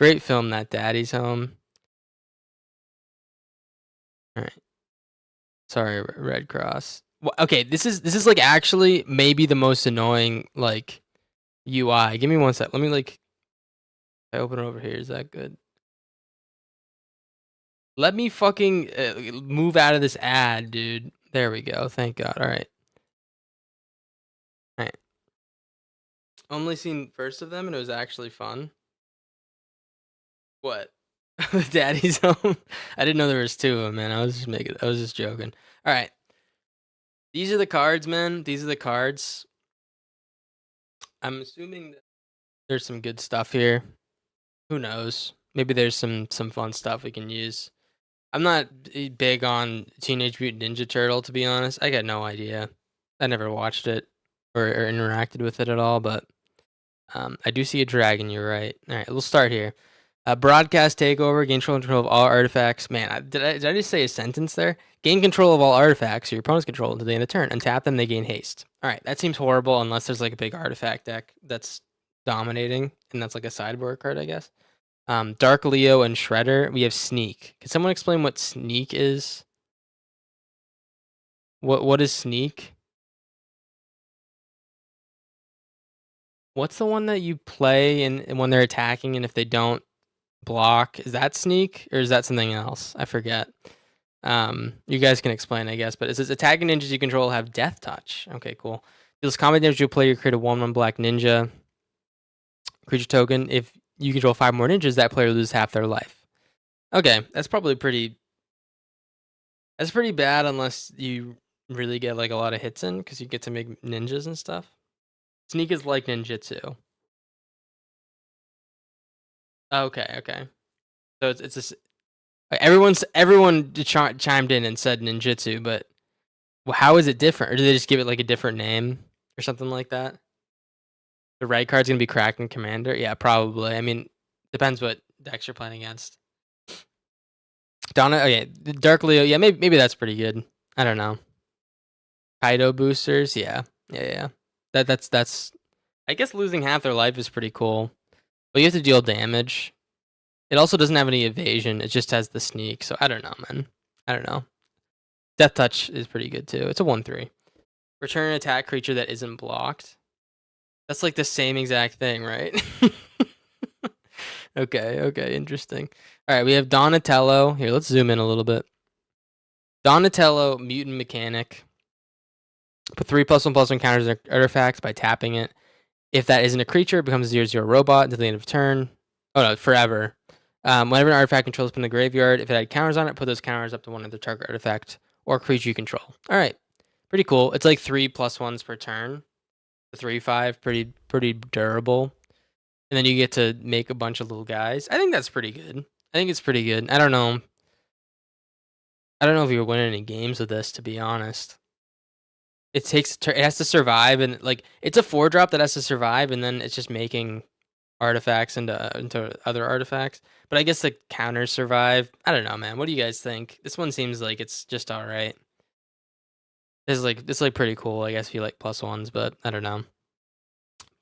Great film, that Daddy's Home. All right. Sorry, Red Cross. Well, okay, this is like actually maybe the most annoying like UI. Give me one sec. Let me like. If I open it over here. Is that good? Let me fucking move out of this ad, dude. There we go. Thank God. All right. All right. Only seen first of them, and it was actually fun. What? Daddy's Home. I didn't know there was 2 of them, man. I was just joking. All right. These are the cards, man. These are the cards. I'm assuming that there's some good stuff here. Who knows? Maybe there's some fun stuff we can use. I'm not big on Teenage Mutant Ninja Turtle, to be honest. I got no idea. I never watched it or interacted with it at all, but I do see a dragon. You're right. All right, we'll start here. Broadcast takeover. Gain control of all artifacts. Man, did I just say a sentence there? Gain control of all artifacts, your opponent's control until the end of the turn. Untap them, they gain haste. All right, that seems horrible unless there's like a big artifact deck that's dominating, and that's like a sideboard card, I guess. Dark Leo and Shredder. We have Sneak. Can someone explain what Sneak is? What is Sneak? What's the one that you play and when they're attacking, and if they don't block, is that Sneak or is that something else? I forget. You guys can explain, I guess. But it says attacking ninjas you control have Death Touch. Okay, cool. Deals combat damage to a player. Create a 1/1 black ninja creature token. If you control 5 more ninjas, that player loses half their life. Okay, that's probably pretty. That's pretty bad unless you really get like a lot of hits in because you get to make ninjas and stuff. Sneak is like ninjutsu. Okay, okay. So it's everyone chimed in and said ninjutsu, but how is it different? Or do they just give it like a different name or something like that? The red card's gonna be Kraken Commander. Yeah, probably. I mean, depends what decks you're playing against. Donna, okay, Dark Leo. Yeah, maybe that's pretty good. I don't know. Kaido boosters. Yeah. That's. I guess losing half their life is pretty cool, but you have to deal damage. It also doesn't have any evasion. It just has the sneak. So I don't know, man. I don't know. Death Touch is pretty good too. It's a 1/3. Return an attack creature that isn't blocked. That's like the same exact thing, right? Okay, interesting. All right, we have Donatello. Here, let's zoom in a little bit. Donatello, mutant mechanic. Put 3+1/+1 counters on artifacts by tapping it. If that isn't a creature, it becomes a 0/0 robot until the end of turn. Oh no, forever. Whenever an artifact controls put in the graveyard, if it had counters on it, put those counters up to one of the target artifact or creature you control. All right, pretty cool. It's like 3+1s per turn. 3/5, pretty durable. And then you get to make a bunch of little guys. I think that's pretty good. I think it's pretty good. I don't know. I don't know if you're winning any games with this, to be honest. It has to survive, and like it's a 4-drop that has to survive, and then it's just making artifacts into other artifacts. But I guess the counters survive. I don't know, man. What do you guys think? This one seems like it's just all right. This is like pretty cool, I guess, if you like +1s, but I don't know.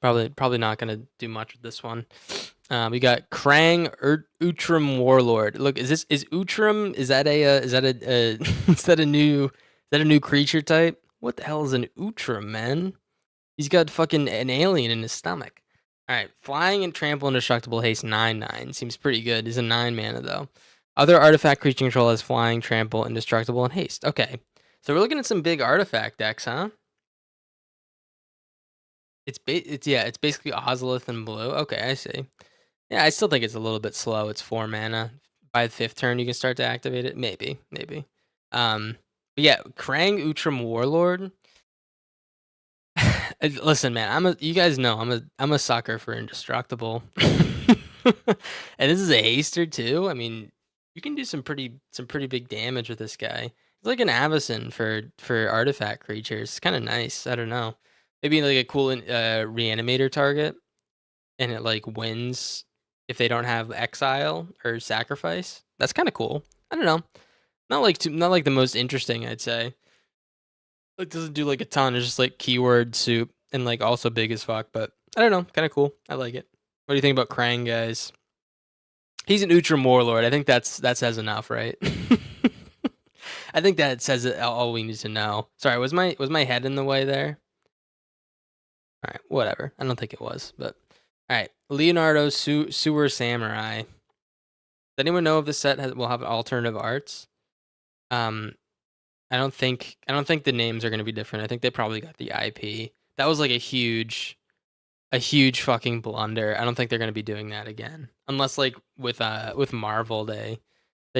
Probably not gonna do much with this one. We got Krang Utrum Warlord. Look, is Utrum? Is that a new creature type? What the hell is an Utrum, man? He's got fucking an alien in his stomach. All right, flying and trample indestructible haste 9/9 seems pretty good. He's a 9 mana though. Other artifact creature control has flying, trample, indestructible, and haste. Okay, so we're looking at some big artifact decks, huh? It's basically Ozolith and blue. Okay, I see. Yeah, I still think it's a little bit slow. It's 4 mana. By the 5th turn, you can start to activate it. Maybe. But yeah, Krang Utrum Warlord. Listen, man, you guys know I'm a sucker for indestructible. And this is a haster too. I mean, you can do some pretty big damage with this guy. It's like an Avacyn for artifact creatures. It's kind of nice. I don't know. Maybe like a cool reanimator target, and it like wins if they don't have exile or sacrifice. That's kind of cool. I don't know. Not like the most interesting, I'd say. It doesn't do like a ton. It's just like keyword soup and like also big as fuck. But I don't know. Kind of cool. I like it. What do you think about Krang, guys? He's an Utrum Warlord. I think that says enough, right? I think that says all we need to know. Sorry, was my head in the way there? All right, whatever. I don't think it was, but all right. Leonardo Sewer Samurai. Does anyone know if this set will have alternative arts? I don't think the names are going to be different. I think they probably got the IP. That was like a huge fucking blunder. I don't think they're going to be doing that again, unless like with Marvel they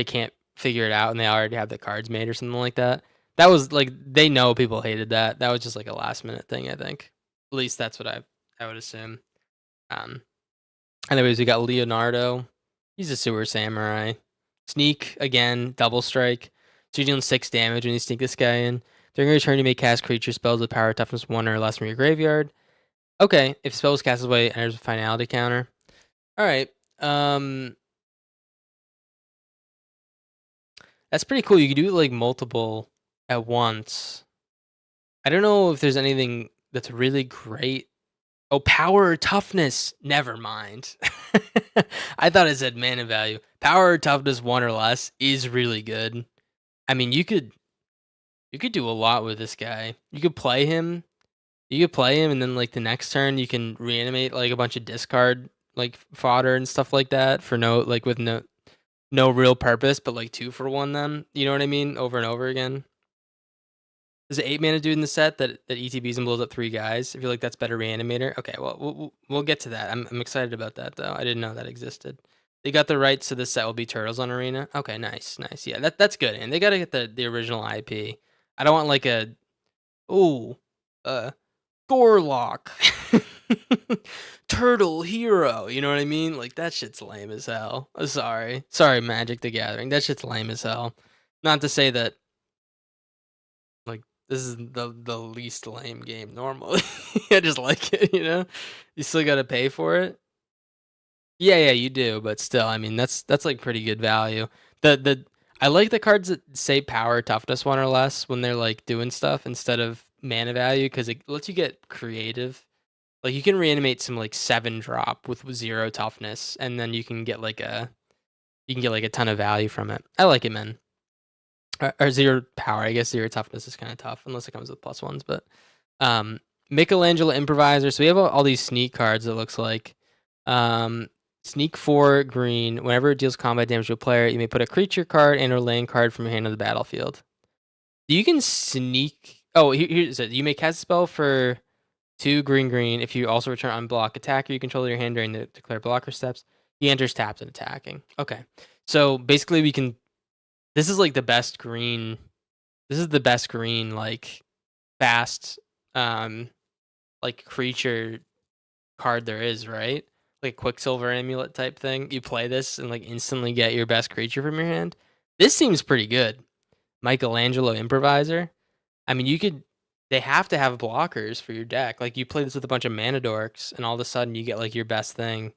can't figure it out and they already have the cards made or something like that. That was like they know people hated that. That was just like a last minute thing. I think. At least that's what I would assume. Anyways, we got Leonardo. He's a sewer samurai. Sneak again, double strike. So you're dealing 6 damage when you sneak this guy in. During your turn, you may cast creature spells with power toughness 1 or less from your graveyard. Okay, if spells cast away, enters a finality counter. All right. That's pretty cool. You can do like multiple at once. I don't know if there's anything that's really great. Oh, power or toughness. Never mind. I thought it said mana value. Power or toughness 1 or less is really good. I mean, you could do a lot with this guy. You could play him. And then like the next turn you can reanimate like a bunch of discard like fodder and stuff like that for with no real purpose, but like 2 for 1 them. You know what I mean? Over and over again. There's an 8 mana dude in the set that ETBs and blows up 3 guys. I feel like that's better reanimator. Okay, well we'll get to that. I'm excited about that though. I didn't know that existed. They got the rights to this set will be Turtles on Arena. Okay, nice. Yeah, that's good. And they gotta get the original IP. I don't want like a Gorlock. Turtle hero, you know what I mean? Like that shit's lame as hell. Sorry, Magic the Gathering. That shit's lame as hell. Not to say that like this is the least lame game normally. I just like it, you know. You still got to pay for it. Yeah, you do, but still, I mean that's like pretty good value. I like the cards that say power toughness 1 or less when they're like doing stuff instead of mana value because it lets you get creative. Like you can reanimate some like 7 drop with 0 toughness, and then you can get like a ton of value from it. I like it, man. Or 0 power. I guess 0 toughness is kind of tough unless it comes with +1s. But Michelangelo Improviser. So we have all these sneak cards. It looks like sneak 4 green. Whenever it deals combat damage to a player, you may put a creature card and/or land card from your hand on the battlefield. You can sneak. Oh, here's it. You may cast a spell for 2 green. If you also return unblock attacker you control your hand during the declare blocker steps, he enters tapped and attacking. Okay, so basically we can. This is like the best green. This is the best green like fast like creature card there is, right? Like Quicksilver Amulet type thing. You play this and like instantly get your best creature from your hand. This seems pretty good. Michelangelo Improviser. I mean, they have to have blockers for your deck. Like you play this with a bunch of mana dorks, and all of a sudden you get like your best thing.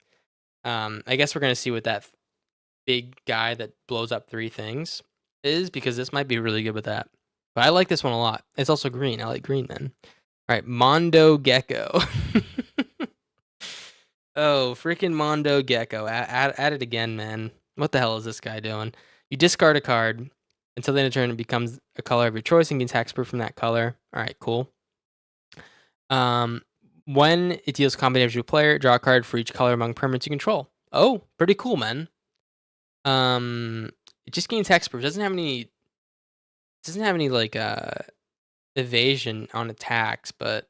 I guess we're gonna see what that big guy that blows up 3 things is because this might be really good with that. But I like this one a lot. It's also green. I like green then. All right, Mondo Gecko. Oh, freaking Mondo Gecko. Add it again, man. What the hell is this guy doing? You discard a card. Until the end of turn, it becomes a color of your choice and gains hexproof from that color. All right, cool. When it deals combat damage to a player, draw a card for each color among permanents you control. Oh, pretty cool, man. It just gains hexproof. Doesn't have any like evasion on attacks, but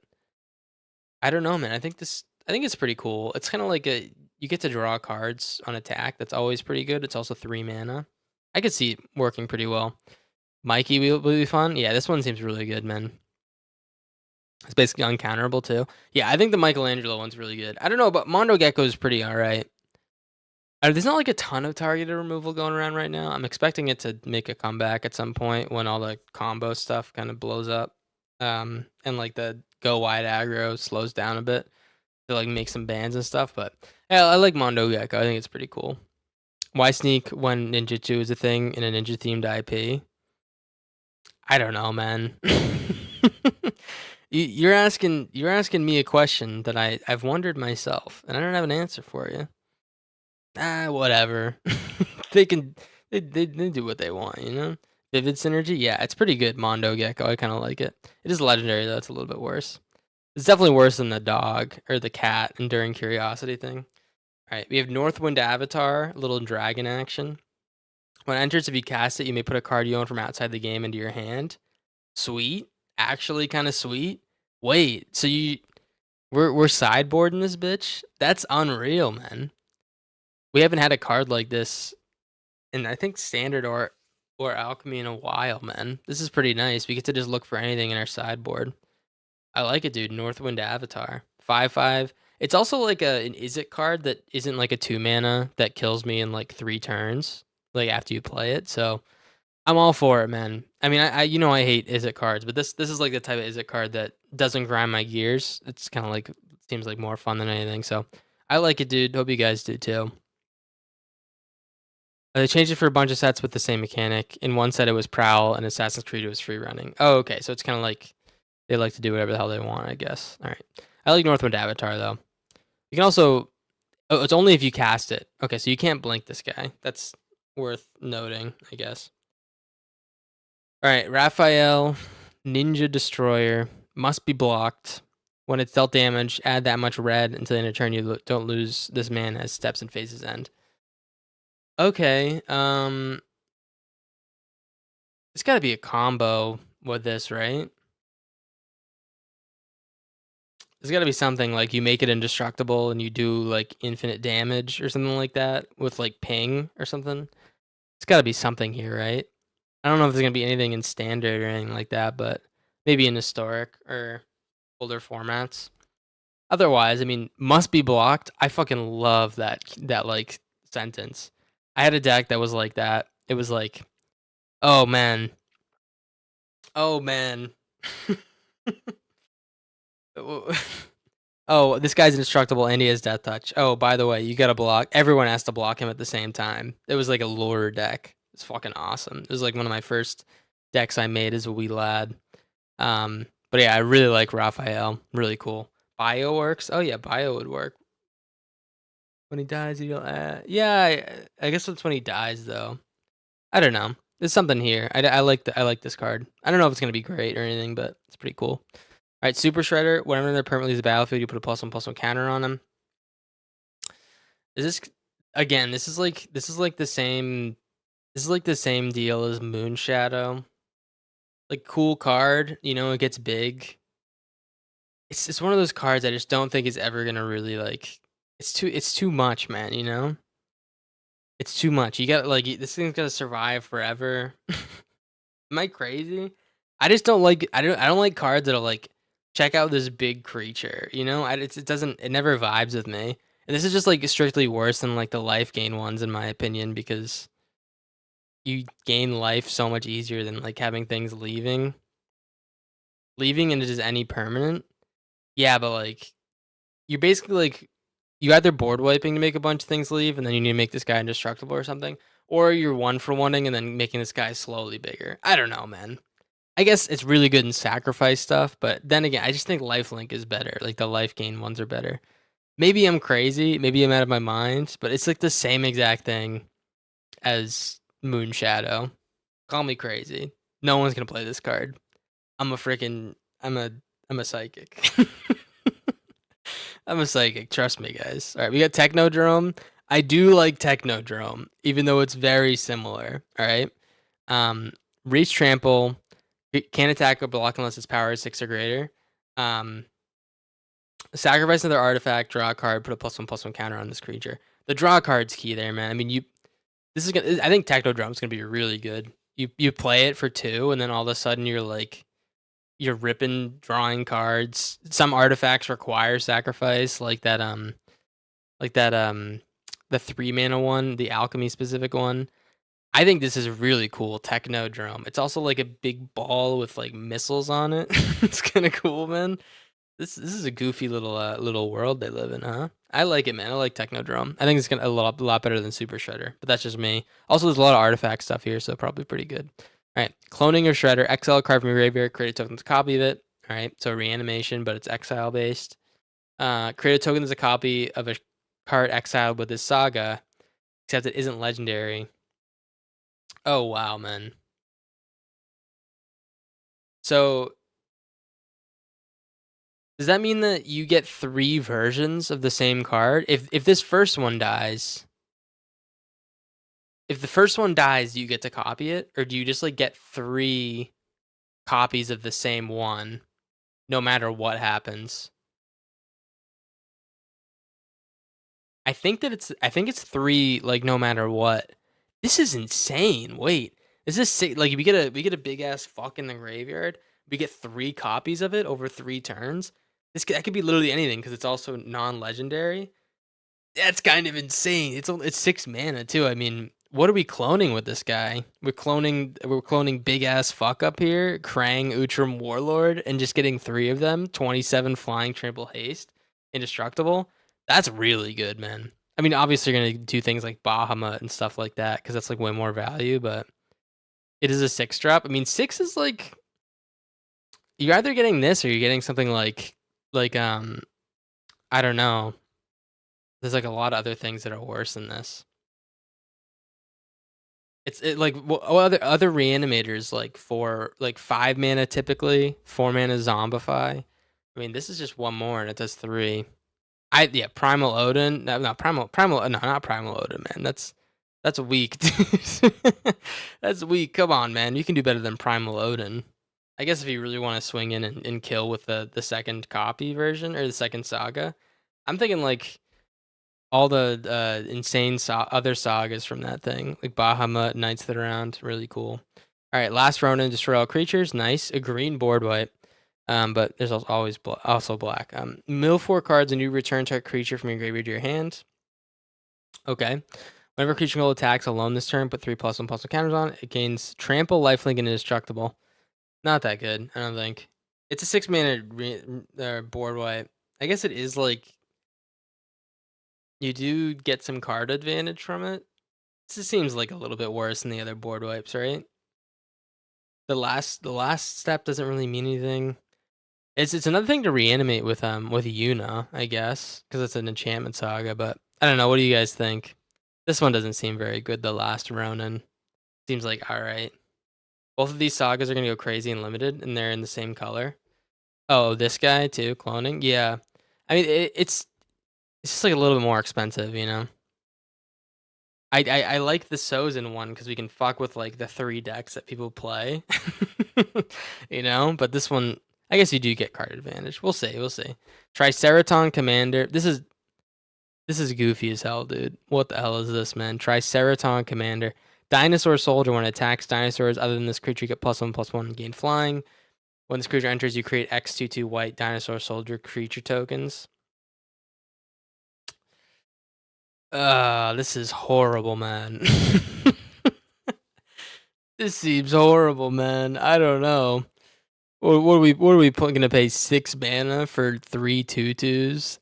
I don't know, man. I think it's pretty cool. It's kind of like you get to draw cards on attack. That's always pretty good. It's also 3 mana. I could see it working pretty well. Mikey will be fun. Yeah, this one seems really good, man. It's basically uncounterable too. Yeah, I think the Michelangelo one's really good. I don't know, but Mondo Gecko is pretty alright. There's not like a ton of targeted removal going around right now. I'm expecting it to make a comeback at some point when all the combo stuff kind of blows up. And like the go wide aggro slows down a bit to like make some bans and stuff. But yeah, I like Mondo Gecko. I think it's pretty cool. Why sneak when ninjutsu is a thing in a ninja themed IP? I don't know, man. You're asking me a question that I've wondered myself, and I don't have an answer for you. Whatever. they do what they want, you know. Vivid Synergy, yeah, it's pretty good. Mondo Gecko, I kind of like it. It is legendary though; it's a little bit worse. It's definitely worse than the dog or the cat Enduring Curiosity thing. All right, we have Northwind Avatar, little dragon action. When it enters, if you cast it, you may put a card you own from outside the game into your hand. Sweet, actually, kind of sweet. Wait, so we're sideboarding this bitch? That's unreal, man. We haven't had a card like this in I think Standard or Alchemy in a while, man. This is pretty nice. We get to just look for anything in our sideboard. I like it, dude. Northwind Avatar, 5/5. It's also like an is it card that isn't like a 2 mana that kills me in like 3 turns, like after you play it. So I'm all for it, man. I mean, I you know I hate is it cards, but this is like the type of is it card that doesn't grind my gears. It's kind of like seems like more fun than anything. So I like it, dude. Hope you guys do too. They changed it for a bunch of sets with the same mechanic. In one set, it was Prowl, and Assassin's Creed, it was free running. Oh, okay. So it's kind of like they like to do whatever the hell they want, I guess. All right. I like Northwind Avatar, though. You can also... Oh, it's only if you cast it. Okay, so you can't blink this guy. That's worth noting, I guess. All right, Raphael, Ninja Destroyer, must be blocked. When it's dealt damage, add that much red until the end of turn you don't lose this man as steps and phases end. Okay, it's got to be a combo with this, right? There's got to be something like you make it indestructible and you do like infinite damage or something like that with like ping or something. It's got to be something here, right? I don't know if there's going to be anything in standard or anything like that, but maybe in historic or older formats. Otherwise, I mean, must be blocked. I fucking love that like sentence. I had a deck that was like that. It was like, oh man, oh man. Oh, this guy's indestructible and he has death touch. Oh, by the way, you gotta block. Everyone has to block him at the same time. It was like a lure deck. It's fucking awesome. It was like one of my first decks I made as a wee lad. But yeah, I really like Raphael. Really cool. Bio works. Oh yeah, bio would work. When he dies, you don't. Yeah, I guess that's when he dies though. I don't know. There's something here. I like this card. I don't know if it's gonna be great or anything, but it's pretty cool. All right, Super Shredder. Whenever they're permanently leaves the battlefield, you put a +1/+1 counter on them. Is this again? This is like the same. This is like the same deal as Moon Shadow. Like cool card, you know, it gets big. It's one of those cards I just don't think is ever gonna really like. It's too much, man. You know, it's too much. You got like this thing's gonna survive forever. Am I crazy? I just don't like. I don't like cards that'll like check out this big creature. You know, it doesn't. It never vibes with me. And this is just like strictly worse than like the life gain ones in my opinion because you gain life so much easier than like having things leaving. Leaving into just any permanent. Yeah, but like you're basically like you either board wiping to make a bunch of things leave, and then you need to make this guy indestructible or something, or you're 1-for-1ing and then making this guy slowly bigger. I don't know, man. I guess it's really good in sacrifice stuff, but then again, I just think lifelink is better. Like the life gain ones are better. Maybe I'm crazy, maybe I'm out of my mind, but it's like the same exact thing as Moon Shadow. Call me crazy. No one's gonna play this card. I'm a psychic. I'm a psychic. Trust me, guys. All right, we got Technodrome. I do like Technodrome, even though it's very similar. All right. Reach Trample. Can't attack or block unless its power is 6 or greater. Sacrifice another artifact, draw a card, put a +1/+1 counter on this creature. The draw card's key there, man. I mean, I think Technodrome's gonna be really good. You play it for 2, and then all of a sudden you're ripping drawing cards. Some artifacts require sacrifice, like that the 3-mana one, the alchemy specific one. I think this is really cool, Technodrome. It's also like a big ball with like missiles on it. It's kind of cool, man. This is a goofy little world they live in, huh? I like it, man. I like Technodrome. I think it's gonna a lot better than Super Shredder, but that's just me. Also, there's a lot of artifact stuff here, so probably pretty good. All right, cloning your Shredder, exile a card from your graveyard, create a token as a copy of it. All right, so reanimation, but it's exile based. Create a token as a copy of a card exiled with this saga, except it isn't legendary. Oh wow, man. So does that mean that you get 3 versions of the same card? If this first one dies, if the first one dies, do you get to copy it, or do you just like get 3 copies of the same one, no matter what happens? I think it's 3, like no matter what. This is insane. Wait, is this like we get a big ass fuck in the graveyard? We get 3 copies of it over 3 turns. That could be literally anything because it's also non-legendary. That's kind of insane. It's 6 mana too. I mean, what are we cloning with this guy? We're cloning big ass fuck up here, Krang, Utrum, Warlord, and just getting 3 of them, 27 flying trample haste, indestructible. That's really good, man. I mean, obviously you're gonna do things like Bahamut and stuff like that because that's like way more value, but it is a 6 drop. I mean, 6 is like you're either getting this or you're getting something like I don't know. There's like a lot of other things that are worse than this. Like other reanimators like 5 mana typically, 4 mana zombify. I mean, this is just one more and it does 3. Primal Odin. No, not primal. No, not Primal Odin, man. That's weak, dude. That's weak. Come on, man. You can do better than Primal Odin. I guess if you really want to swing in and kill with the second copy version or the second saga, I'm thinking like all the insane other sagas from that thing, like Bahamut, Knights That Around, really cool. All right, last Ronin, destroy all creatures. Nice, a green board wipe. But there's also black. Mill 4 cards and you return target creature from your graveyard to your hand. Okay. Whenever creature control attacks alone this turn, put 3+1/+1 counters on it. It gains trample, lifelink, and indestructible. Not that good, I don't think. It's a 6 mana board wipe. I guess it is like you do get some card advantage from it. This seems like a little bit worse than the other board wipes, right? The last step doesn't really mean anything. It's another thing to reanimate with Yuna, I guess, because it's an enchantment saga. But I don't know. What do you guys think? This one doesn't seem very good. The last Ronin seems like all right. Both of these sagas are gonna go crazy and limited, and they're in the same color. Oh, this guy too, cloning. Yeah, I mean it's just like a little bit more expensive, you know. I like the Sozin one because we can fuck with like the 3 decks that people play, you know. But this one, I guess you do get card advantage. We'll see. We'll see. Triceraton Commander. This is goofy as hell, dude. What the hell is this, man? Triceraton Commander. Dinosaur Soldier. When it attacks dinosaurs other than this creature, you get +1/+1 and gain flying. When this creature enters, you create X/2/2 white Dinosaur Soldier creature tokens. This is horrible, man. This seems horrible, man. I don't know. What are we gonna pay 6 mana for 3 2/2s?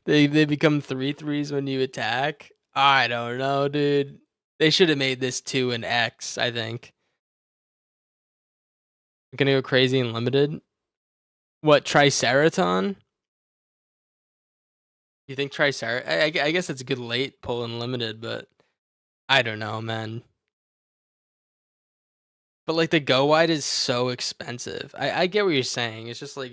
They become 3/3s when you attack. I don't know, dude. They should have made this 2 an X, I think. I'm gonna go crazy and limited. What, Triceraton? You think Tricer? I guess it's a good late pull in limited, but I don't know, man. But like the go wide is so expensive. I get what you're saying. It's just like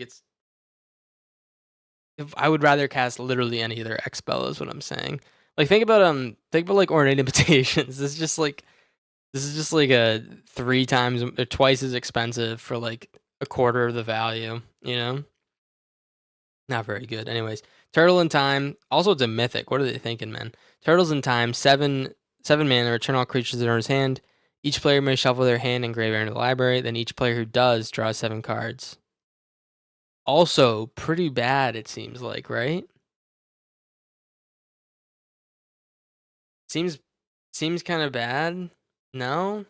if I would rather cast literally any other X spell is what I'm saying. Like think about like Ornate Invitations. This is just like a 3 times or twice as expensive for like a quarter of the value, you know? Not very good. Anyways, Turtle in Time. Also, it's a mythic. What are they thinking, man? Turtles in Time, 7 mana, return all creatures that are in his hand. Each player may shuffle their hand and graveyard into the library. Then each player who does draws 7 cards. Also, pretty bad, it seems like, right? Seems kind of bad. No?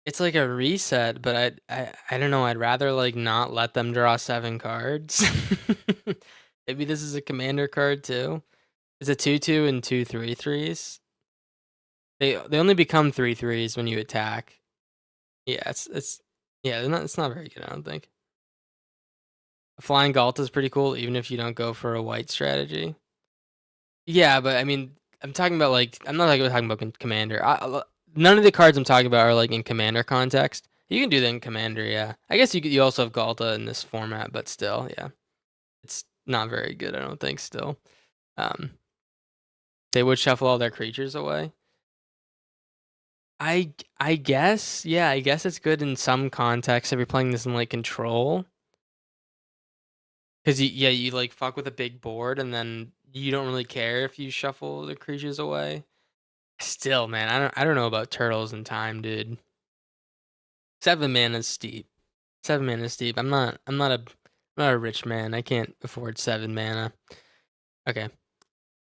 It's like a reset, but I don't know. I'd rather like not let them draw 7 cards. Maybe this is a commander card too. It's a 2/2 and 2 3/3s. They only become 3/3s when you attack. Yeah, it's not very good, I don't think. Flying Galt is pretty cool, even if you don't go for a white strategy. Yeah, but I mean, I'm talking about like I'm not like talking about commander. None of the cards I'm talking about are like in commander context. You can do them in commander, yeah. I guess you also have Galta in this format, but still, yeah, it's not very good. I don't think. Still, um, they would shuffle all their creatures away. I guess, yeah, I guess it's good in some context if you're playing this in like control. Because you like fuck with a big board and then you don't really care if you shuffle the creatures away. Still, man, I don't know about Turtles in Time, dude. 7 mana is steep. 7 mana is steep. I'm not a rich man. I can't afford 7 mana. Okay.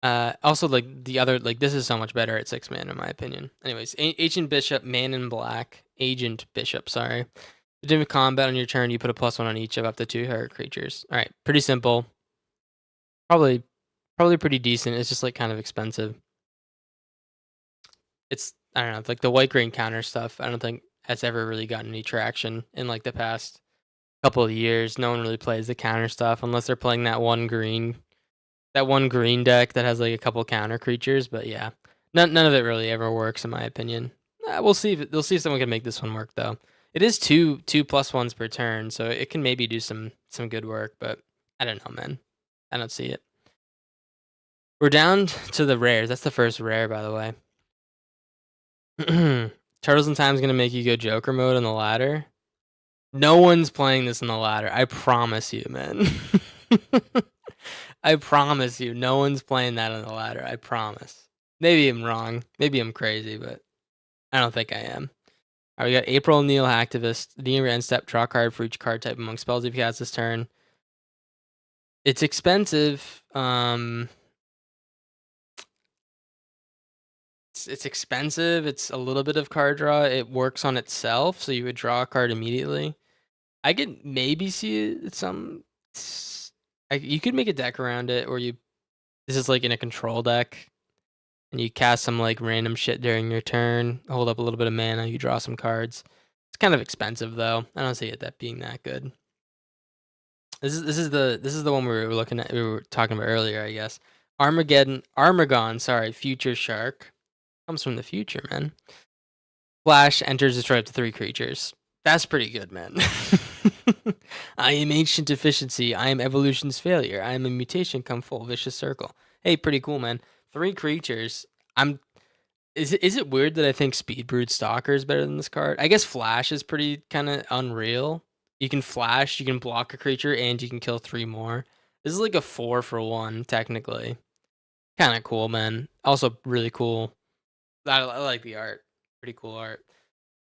Also, like, the other, like, this is so much better at 6 mana, in my opinion. Anyways, Ancient Bishop, Man in Black. Agent Bishop, sorry. During combat on your turn, you put a +1 on each of up to 2 target creatures. Alright, pretty simple. Probably pretty decent. It's just, like, kind of expensive. It's, I don't know, like, the white-green counter stuff, I don't think has ever really gotten any traction in, like, the past couple of years. No one really plays the counter stuff unless they're playing that one green deck that has, like, a couple counter creatures, but yeah. None of it really ever works in my opinion. We'll see if someone can make this one work though. It is two +1s per turn, so it can maybe do some good work, but I don't know, man. I don't see it. We're down to the rares. That's the first rare, by the way. Turtles in Time is gonna make you go Joker mode on the ladder. No one's playing this on the ladder. I promise you, man. I promise you, no one's playing that on the ladder. I promise. Maybe I'm wrong. Maybe I'm crazy, but I don't think I am. All right, we got April Neil Hacktivist. Redeem your end step, draw a card for each card type among spells if you cast this turn. It's expensive. It's expensive. It's a little bit of card draw. It works on itself, so you would draw a card immediately. I could maybe see some. You could make a deck around it, or this is like in a control deck, and you cast some like random shit during your turn, hold up a little bit of mana, you draw some cards. It's kind of expensive though. I don't see that being that good. This is the one we were talking about earlier, I guess. Armagon, sorry, Future Shark. Comes from the future, man. Flash enters, destroy up to 3 creatures. That's pretty good, man. I am ancient deficiency. I am evolution's failure. I am a mutation come full vicious circle. Hey, pretty cool, man. 3 creatures. Is it weird that I think Speedbrood Stalker is better than this card? I guess Flash is pretty kind of unreal. You can flash, you can block a creature, and you can kill 3 more. This is like a 4 for 1, technically. Kind of cool, man. Also really cool. I like the art. Pretty cool art.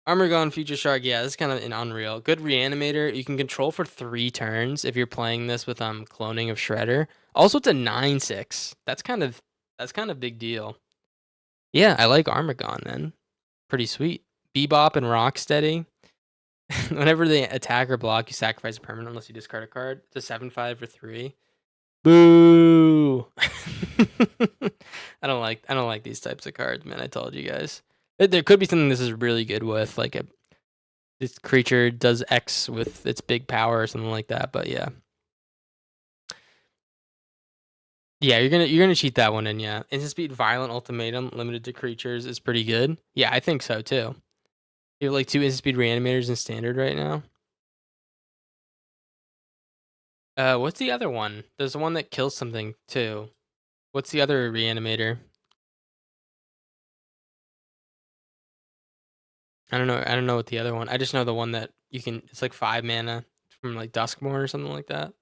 Armagon Future Shark, yeah, this is kind of an unreal. Good Reanimator. You can control for 3 turns if you're playing this with Cloning of Shredder. Also, it's a 9/6. That's kind of big deal. Yeah, I like Armagon, man. Pretty sweet. Bebop and Rocksteady. Whenever they attack or block, you sacrifice a permanent unless you discard a card. It's a 7/5 for 3. Boo! I don't like these types of cards, man. I told you guys. There could be something this is really good with, like this creature does X with its big power or something like that. But yeah, you're gonna cheat that one in. Yeah, instant speed, violent ultimatum, limited to creatures is pretty good. Yeah, I think so too. You have like 2 instant speed reanimators in standard right now. What's the other one? There's one that kills something too. What's the other reanimator? I don't know what the other one. I just know the one that you can. It's like 5 mana from like Duskmourn or something like that.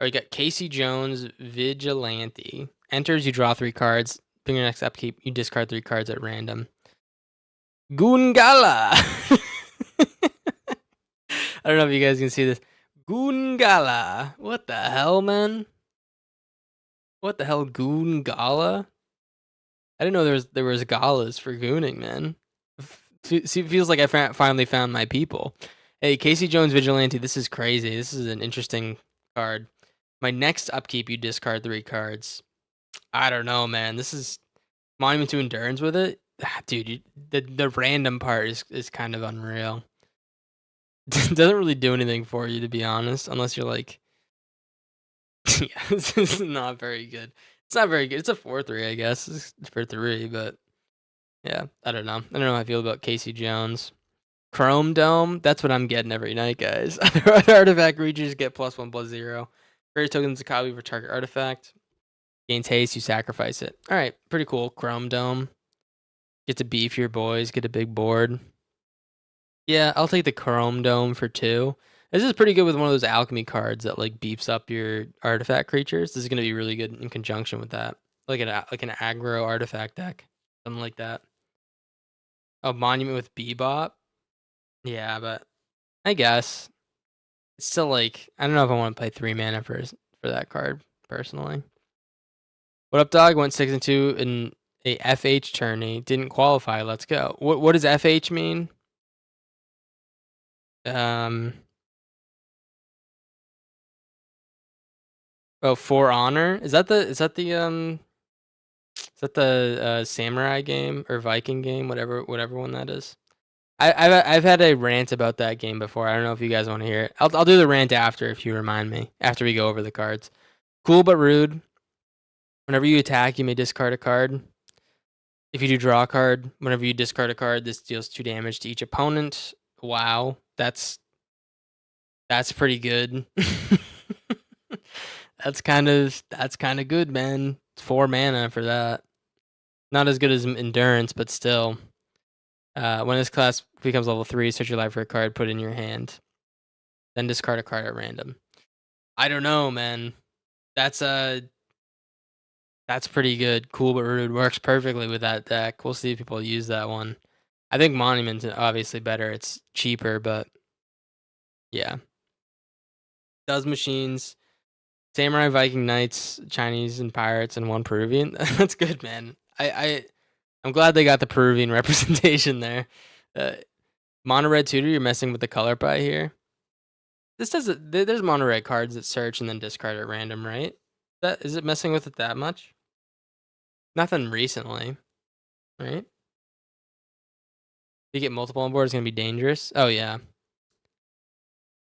Or you got Casey Jones Vigilante. Enters, you draw 3 cards. During your next upkeep, you discard 3 cards at random. Goongala. I don't know if you guys can see this. Goongala. What the hell, man? What the hell, Goongala? I didn't know there was galas for gooning, man. Feels like I finally found my people. Hey, Casey Jones Vigilante, this is crazy. This is an interesting card. My next upkeep, you discard 3 cards. I don't know, man. This is Monument to Endurance with it. Dude, the random part is kind of unreal. Doesn't really do anything for you, to be honest, unless you're like, yeah, this is not very good. It's not very good. It's a 4/3, I guess. It's for 3, but yeah, I don't know. I don't know how I feel about Casey Jones. Chrome Dome, that's what I'm getting every night, guys. Artifact creatures get +1/+0. Create tokens of copy for target artifact. Gains haste, you sacrifice it. Alright, pretty cool. Chrome Dome. Get to beef your boys, get a big board. Yeah, I'll take the Chrome Dome for 2. This is pretty good with one of those alchemy cards that like beefs up your artifact creatures. This is gonna be really good in conjunction with that. Like an aggro artifact deck. Something like that. Oh, Monument with Bebop? Yeah, but I guess. It's still like I don't know if I want to play 3 mana for that card personally. What up, dog? Went 6-2 in a FH tourney. Didn't qualify. Let's go. What does FH mean? Oh, For Honor. Is that the samurai game or Viking game? Whatever one that is. I've had a rant about that game before. I don't know if you guys want to hear it. I'll do the rant after if you remind me after we go over the cards. Cool but rude. Whenever you attack, you may discard a card. If you do draw a card, whenever you discard a card, this deals 2 damage to each opponent. Wow, that's pretty good. that's kind of good, man. 4 mana for that. Not as good as endurance, but still. When this class becomes level 3, search your library for a card, put it in your hand. Then discard a card at random. I don't know, man. That's pretty good. Cool but rude works perfectly with that deck. We'll see if people use that one. I think Monument's obviously better. It's cheaper, but yeah. Does machines, Samurai, Viking Knights, Chinese, and Pirates, and 1 Peruvian. That's good, man. I'm glad they got the Peruvian representation there. Mono red tutor, you're messing with the color pie here. This does it. There's mono red cards that search and then discard at random, right? Is it messing with it that much? Nothing recently, right? If you get multiple on board, it's gonna be dangerous. Oh yeah.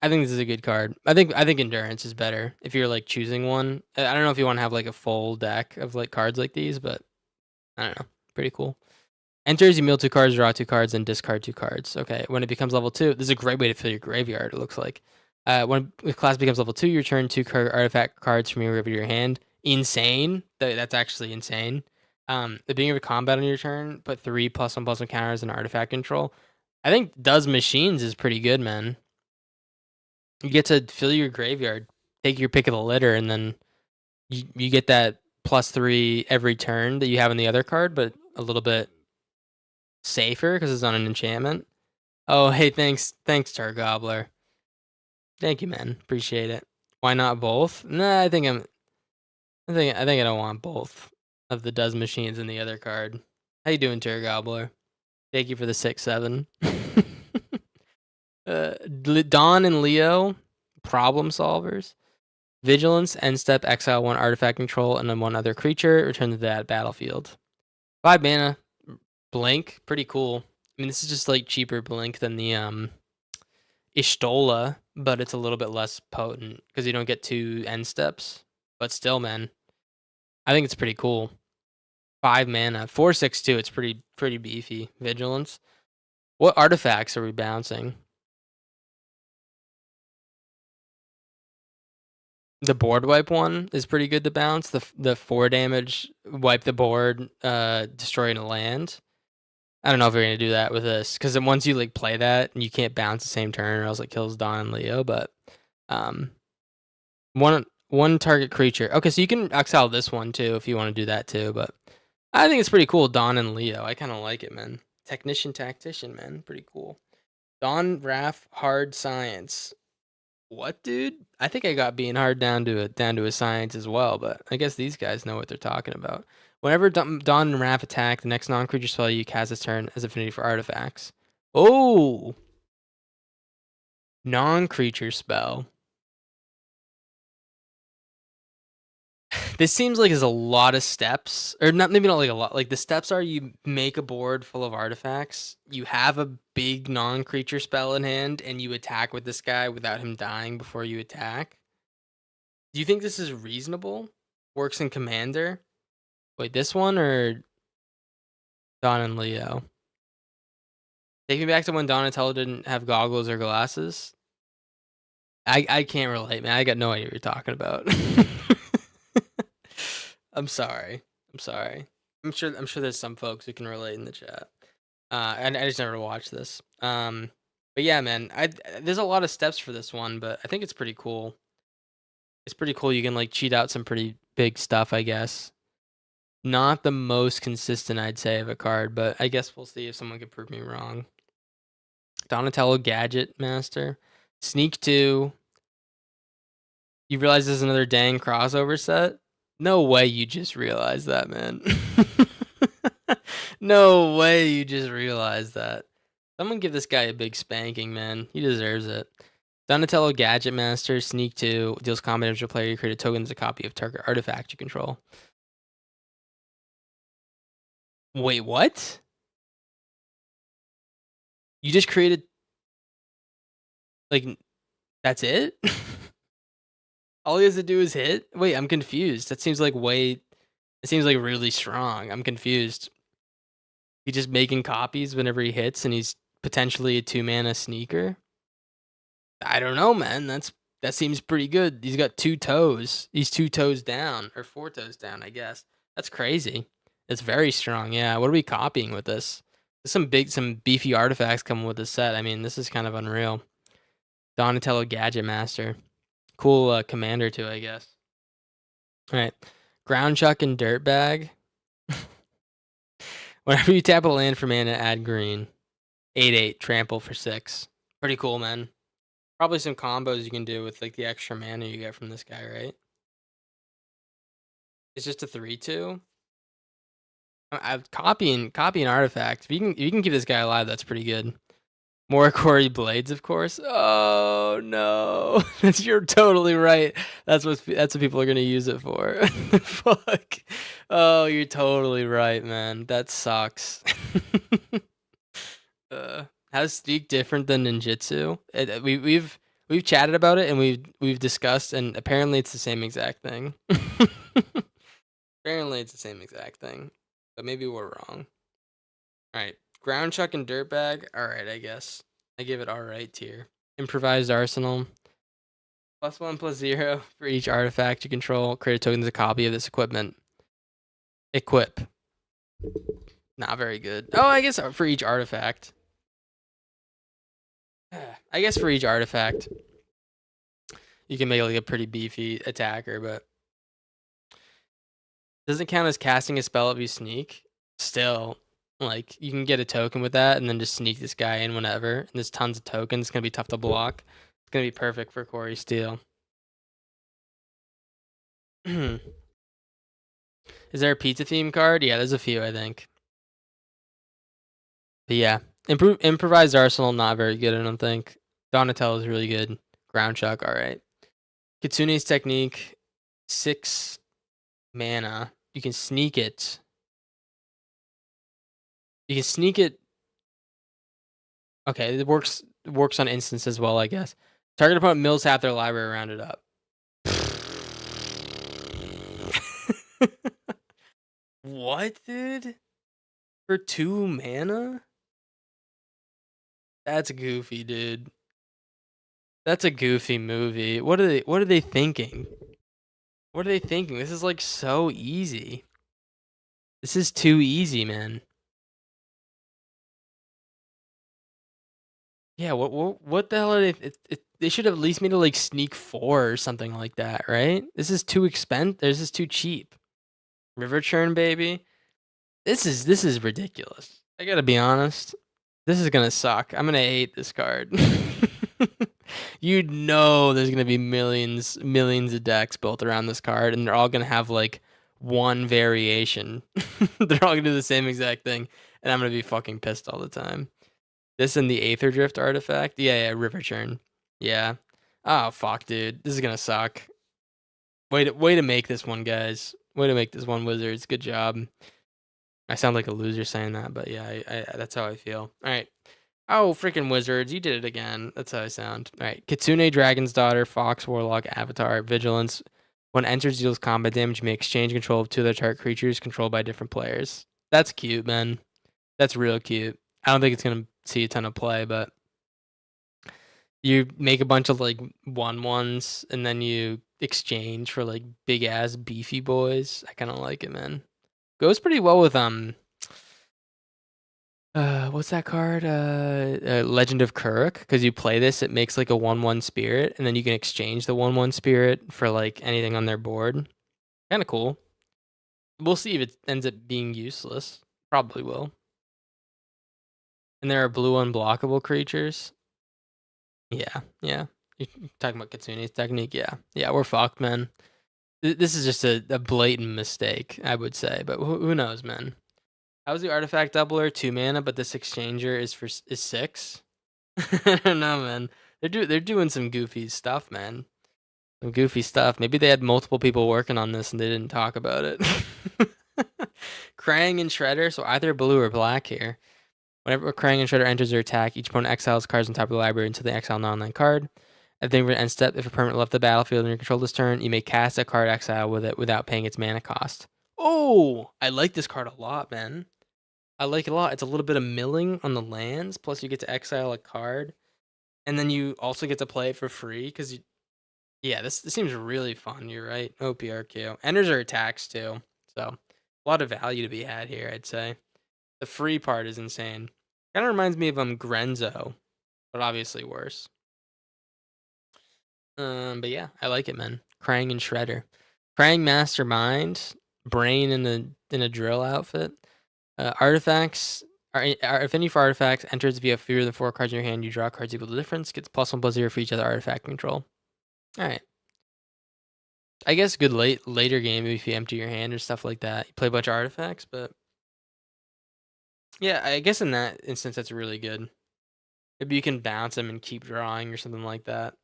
I think this is a good card. I think endurance is better if you're like choosing one. I don't know if you want to have like a full deck of like cards like these, but I don't know. Pretty cool. Enters, you mill 2 cards, draw 2 cards, and discard 2 cards. Okay, when it becomes level 2, this is a great way to fill your graveyard, it looks like. When the class becomes level 2, you return 2 artifact cards from your graveyard to your hand. Insane. That's actually insane. The beginning of a combat on your turn, put 3 +1/+1 counters and artifact control. I think Does Machines is pretty good, man. You get to fill your graveyard, take your pick of the litter, and then you get that +3 every turn that you have in the other card, but a little bit safer because it's on an enchantment. Oh, hey, thanks, Tar Gobbler. Thank you, man. Appreciate it. Why not both? Nah, I think I don't want both of the Does Machines and the other card. How you doing, Tar Gobbler? Thank you for the 6/7. Dawn and Leo, problem solvers. Vigilance, end step, exile 1 artifact control and then 1 other creature, return to that battlefield. 5 mana, blink, pretty cool. I mean, this is just like cheaper blink than the Ishtola, but it's a little bit less potent because you don't get 2 end steps. But still, man, I think it's pretty cool. 5 mana, 4/6/2. It's pretty beefy. Vigilance. What artifacts are we bouncing? The board wipe one is pretty good to bounce. The 4 damage, wipe the board, destroying a land. I don't know if you're gonna do that with this, because then once you like play that, you can't bounce the same turn, or else it kills Dawn and Leo. But one target creature. Okay, so you can exile this one too if you want to do that too. But I think it's pretty cool. Dawn and Leo. I kind of like it, man. Technician, tactician, man. Pretty cool. Dawn, Wrath, Hard Science. What, dude? I think I got being hard down to a science as well, but I guess these guys know what they're talking about. Whenever Dawn and Wrath attack, the next non-creature spell you cast this turn has affinity for artifacts. Oh! Non-creature spell. This seems like there's a lot of steps, or maybe not like a lot. Like the steps are you make a board full of artifacts, you have a big non-creature spell in hand, and you attack with this guy without him dying before you attack. Do you think this is reasonable? Works in Commander? Wait, this one or Dawn and Leo? Take me back to when Donatello didn't have goggles or glasses. I can't relate, man. I got no idea what you're talking about. I'm sorry. I'm sure there's some folks who can relate in the chat. And I just never watched this. But yeah, man. There's a lot of steps for this one, but I think it's pretty cool. It's pretty cool. You can like cheat out some pretty big stuff, I guess. Not the most consistent, I'd say, of a card, but I guess we'll see if someone can prove me wrong. Donatello Gadget Master. Sneak 2. You realize there's another dang crossover set? No way you just realized that, man. No way you just realized that. Someone give this guy a big spanking, man. He deserves it. Donatello Gadget Master, Sneak 2, deals combat damage to a player. You create a token as a copy of target artifact you control. Wait, what? You just created... Like, that's it? All he has to do is hit? Wait, I'm confused. That seems like way... It seems like really strong. I'm confused. He's just making copies whenever he hits, and he's potentially a 2-mana sneaker? I don't know, man. That seems pretty good. He's got 2 toes. He's 2 toes down, or 4 toes down, I guess. That's crazy. It's very strong. Yeah. What are we copying with this? There's some beefy artifacts coming with this set. I mean, this is kind of unreal. Donatello Gadget Master. Cool commander too, I guess. All right. Ground Chuck and Dirtbag. Whenever you tap a land for mana, add green. 8/8 trample for 6. Pretty cool, man. Probably some combos you can do with like the extra mana you get from this guy, right? It's just a 3/2. I'm copying artifacts. If you can keep this guy alive, that's pretty good. More Quarry Blades, of course. Oh no, you're totally right. That's what people are gonna use it for. Fuck. Oh, you're totally right, man. That sucks. How's Sneak different than Ninjutsu? We've chatted about it and we've discussed, and apparently it's the same exact thing. Apparently it's the same exact thing, but maybe we're wrong. All right, Ground Chuck and Dirtbag. All right, I guess I give it all right tier. Improvised Arsenal. +1/+0 for each artifact you control. Create a token as a copy of this equipment. Equip. Not very good. Oh, I guess for each artifact. I guess for each artifact, you can make like a pretty beefy attacker, but doesn't count as casting a spell if you sneak. Still, like you can get a token with that and then just sneak this guy in whenever. And there's tons of tokens. It's gonna be tough to block. It's gonna be perfect for Quarry Steel. Is there a pizza theme card? Yeah, there's a few, I think. But yeah, improvised Arsenal, not very good, I don't think. Donatello is really good. Ground Chuck, all right. Kitsune's Technique, 6 mana. You can sneak it. You can sneak it. Okay, it works on instance as well, I guess. Target opponent mills half their library, round it up. What, dude? For 2 mana? That's goofy, dude. That's a goofy movie. What are they thinking? What are they thinking? This is like so easy. This is too easy, man. Yeah, what the hell are they? They should have at least made it like Sneak 4 or something like that, right? This is too expensive. This is too cheap. River Churn, baby. This is ridiculous. I gotta be honest. This is gonna suck. I'm gonna hate this card. You know there's gonna be millions of decks built around this card, and they're all gonna have like one variation. They're all gonna do the same exact thing, and I'm gonna be fucking pissed all the time. This and the Aether Drift artifact? Yeah, River Churn. Yeah. Oh fuck, dude. This is gonna suck. Way to make this one, guys. Way to make this one, Wizards. Good job. I sound like a loser saying that, but yeah, I that's how I feel. All right. Oh, freaking Wizards, you did it again. That's how I sound. All right. Kitsune, Dragon's Daughter, Fox, Warlock, Avatar, Vigilance. When enters, deals combat damage, you may exchange control of 2 other target creatures controlled by different players. That's cute, man. That's real cute. I don't think it's going to see a ton of play, but you make a bunch of like 1/1s and then you exchange for like big ass beefy boys. I kind of like it, man. Goes pretty well with what's that card? Legend of Kuruk. Because you play this, it makes like a 1/1 spirit, and then you can exchange the 1/1 spirit for like anything on their board. Kind of cool. We'll see if it ends up being useless. Probably will. And there are blue unblockable creatures. Yeah. You talking about Kitsune's technique? Yeah, we're fucked, man. This is just a blatant mistake, I would say, but who knows, man. How's the artifact doubler 2 mana, but this exchanger is 6? I don't know, man. They're doing some goofy stuff, man. Some goofy stuff. Maybe they had multiple people working on this and they didn't talk about it. Krang and Shredder, so either blue or black here. Whenever Krang and Shredder enters their attack, each opponent exiles cards on top of the library until they exile non-land card. At the end step, if a permanent left the battlefield and you control this turn, you may cast a card exile with it without paying its mana cost. Oh, I like this card a lot, man. I like it a lot. It's a little bit of milling on the lands, plus you get to exile a card, and then you also get to play it for free because you. Yeah, this seems really fun. You're right. OPRQ enters or attacks too, so a lot of value to be had here. I'd say the free part is insane. Kind of reminds me of Grenzo, but obviously worse. But yeah, I like it, man. Krang and Shredder, Krang Mastermind, Brain in a drill outfit. Artifacts are if any for artifacts enters if you have fewer than 4 cards in your hand, you draw cards equal to the difference. Gets +1/+0 for each other artifact control. All right. I guess good later game if you empty your hand or stuff like that. You play a bunch of artifacts, but yeah, I guess in that instance that's really good. Maybe you can bounce him and keep drawing or something like that.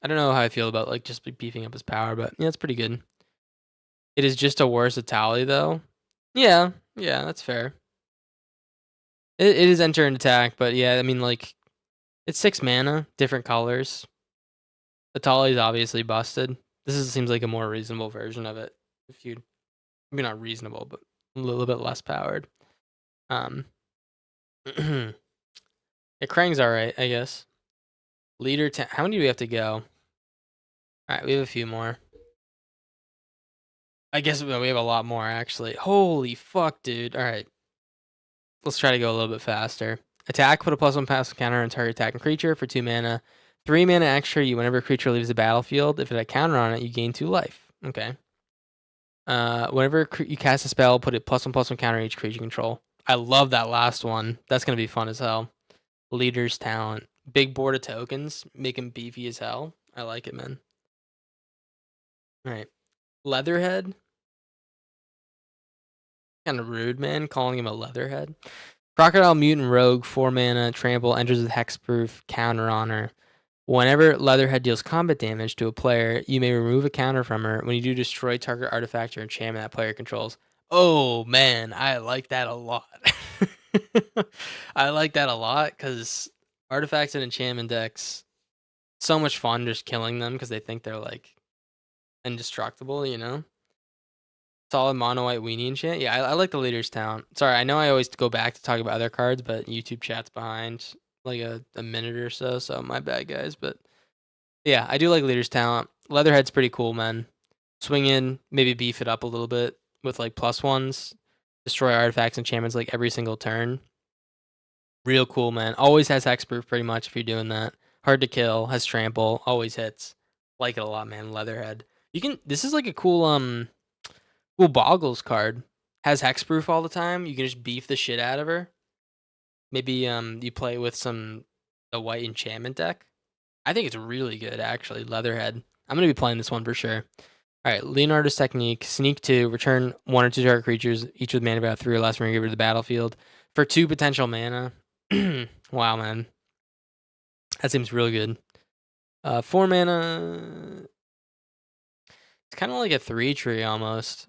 I don't know how I feel about like just beefing up his power, but yeah, it's pretty good. It is just a worse Atali though. Yeah, that's fair. It is enter and attack, but yeah, I mean like it's 6 mana, different colors. Atali is obviously busted. Seems like a more reasonable version of it. If you, maybe not reasonable, but a little bit less powered. Yeah, Krang's alright, I guess. Leader 10. How many do we have to go? Alright, we have a few more. I guess we have a lot more, actually. Holy fuck, dude. Alright. Let's try to go a little bit faster. Attack, put a +1 passive counter on target attacking creature for 2 mana. 3 mana extra, whenever a creature leaves the battlefield, if it had a counter on it, you gain 2 life. Okay. Whenever you cast a spell, put a +1/+1 counter on each creature you control. I love that last one. That's going to be fun as hell. Leader's talent. Big board of tokens. Make him beefy as hell. I like it, man. Alright. Leatherhead. Kind of rude, man, calling him a leatherhead. Crocodile Mutant Rogue, 4 mana, trample, enters with hexproof, counter on her. Whenever Leatherhead deals combat damage to a player, you may remove a counter from her. When you do, destroy target artifact or enchantment that player controls. Oh man, I like that a lot. I like that a lot because artifacts and enchantment decks, so much fun just killing them because they think they're like indestructible, you know? Solid mono white weenie enchant. Yeah, I like the leader's talent. Sorry, I know I always go back to talk about other cards, but YouTube chat's behind like a minute or so my bad, guys. But yeah, I do like leader's talent. Leatherhead's pretty cool, man. Swing in, maybe beef it up a little bit with like +1s. Destroy artifacts and enchantments like every single turn. Real cool, man. Always has hexproof pretty much if you're doing that. Hard to kill, has trample, always hits. Like it a lot, man. Leatherhead. This is like a cool Boggles card. Has hexproof all the time. You can just beef the shit out of her. Maybe you play with the white enchantment deck. I think it's really good actually. Leatherhead. I'm gonna be playing this one for sure. Alright, Leonardo's technique. Sneak 2, return 1 or 2 target creatures, each with mana about 3 or less when you give it to the battlefield. For 2 potential mana. Wow, man. That seems really good. 4 mana. It's kind of like a 3 tree almost.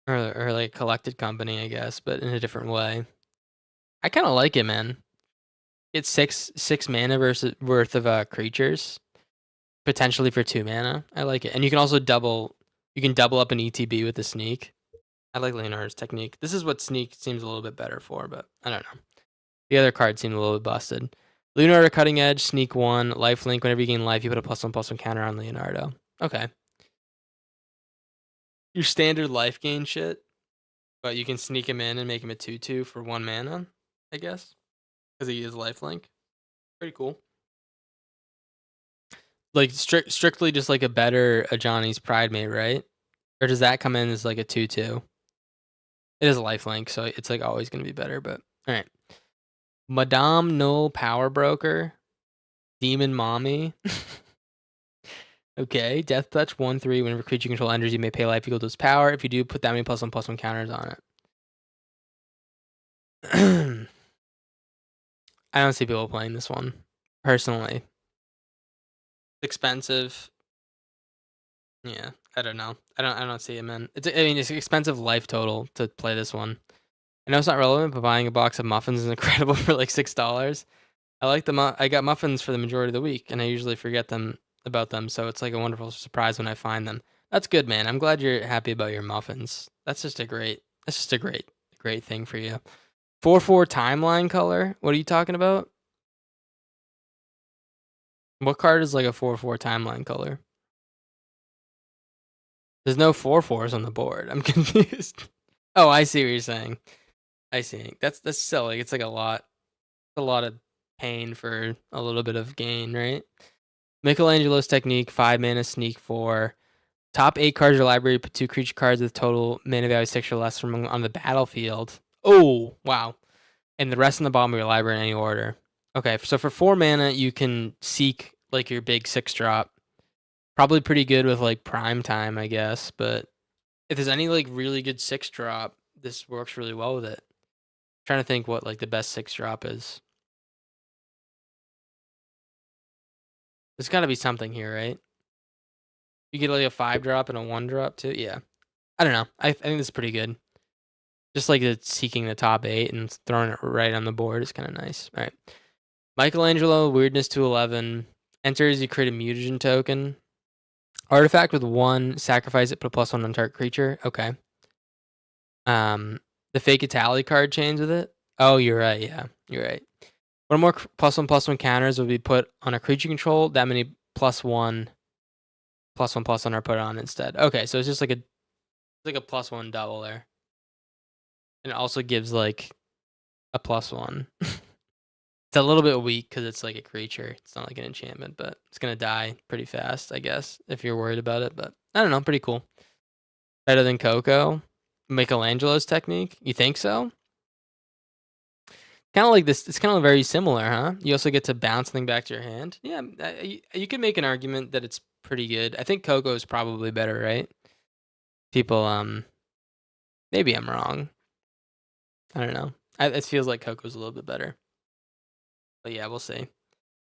Or like collected company, I guess, but in a different way. I kind of like it, man. It's six mana worth of creatures, potentially for 2 mana. I like it, and you can also double. You can double up an ETB with the sneak. I like Leonardo's technique. This is what sneak seems a little bit better for, but I don't know. The other card seemed a little bit busted. Leonardo cutting edge, sneak 1, lifelink. Whenever you gain life, you put a +1/+1 counter on Leonardo. Okay. Your standard life gain shit, but you can sneak him in and make him a 2/2 for 1 mana, I guess, because he is lifelink. Pretty cool. Like strictly just like a better Johnny's Pridemate, right? Or does that come in as like a 2/2? It is a lifelink, so it's like always gonna be better. But all right, Madame Null Power Broker. Demon Mommy. Okay, Death Touch 1/3. Whenever creature you control enters, you may pay life equal to its power. If you do, put that many +1/+1 counters on it. I don't see people playing this one, personally. Expensive. Yeah, I don't know. I don't see it, man. I mean, it's expensive life total to play this one. I know it's not relevant, but buying a box of muffins is incredible for like $6. I like I got muffins for the majority of the week, and I usually forget about them, so it's like a wonderful surprise when I find them. That's good, man. I'm glad you're happy about your muffins. That's just a great thing for you. 4/4 timeline color. What are you talking about? What card is like a 4/4 timeline color? There's no 4/4s on the board. I'm confused. Oh, I see what you're saying. I see. That's silly. It's like a lot of pain for a little bit of gain, right? Michelangelo's Technique, 5 mana, sneak 4. Top 8 cards of your library, put 2 creature cards with total mana value 6 or less from on the battlefield. Oh, wow. And the rest in the bottom of your library in any order. Okay, so for 4 mana, you can seek like your big 6-drop. Probably pretty good with like prime time, I guess, but if there's any like really good 6-drop, this works really well with it. I'm trying to think what like the best 6-drop is. There's got to be something here, right? You get like a 5-drop and a 1-drop too. Yeah, I don't know. I think this is pretty good. Just like it's seeking the top 8 and throwing it right on the board is kind of nice. All right, Michelangelo, weirdness to 11. Enters, you create a mutagen token. Artifact with 1, sacrifice it, put a +1 on target creature. Okay. The Fatality card chains with it. Oh, you're right. Yeah, you're right. One more +1/+1 counters will be put on a creature control. That many +1/+1 are put on instead. Okay, so it's just like a +1 double there, and it also gives like a +1. It's a little bit weak because it's like a creature. It's not like an enchantment, but it's gonna die pretty fast, I guess, if you're worried about it. But I don't know, pretty cool. Better than Coco. Michelangelo's Technique. You think so? Kind of like this. It's kind of very similar, huh? You also get to bounce something back to your hand. Yeah, you can make an argument that it's pretty good. I think Coco is probably better, right? People, maybe I'm wrong. I don't know. It feels like Coco's a little bit better. But yeah, we'll see.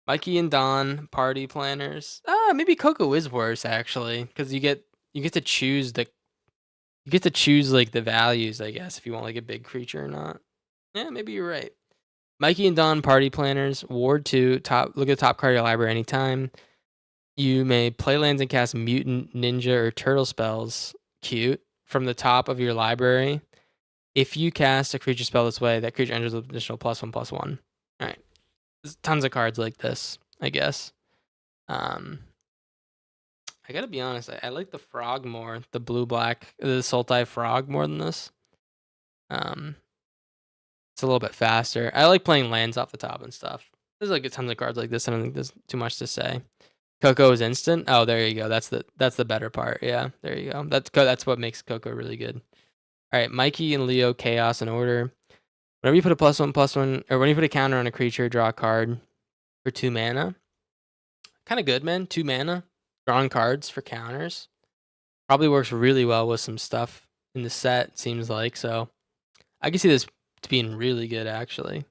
Mikey and Don, party planners. Maybe Coco is worse actually, because you get to choose like the values, I guess, if you want like a big creature or not. Yeah, maybe you're right. Mikey and Don, party planners. Ward 2, look at the top card of your library anytime. You may play lands and cast mutant, ninja, or turtle spells. Cute. From the top of your library. If you cast a creature spell this way, that creature enters with additional +1/+1. All right. There's tons of cards like this, I guess. I gotta be honest, I like the frog more, the blue-black, the Sultai frog more than this. It's a little bit faster. I like playing lands off the top and stuff. There's like tons of cards like this. I don't think there's too much to say. Coco is instant. Oh, there you go. That's the better part. Yeah, there you go. That's what makes Coco really good. All right, Mikey and Leo, Chaos in order. Whenever you put a +1/+1, or when you put a counter on a creature, draw a card for 2 mana. Kind of good, man. 2 mana, drawing cards for counters. Probably works really well with some stuff in the set. Seems like so. I can see this being really good actually.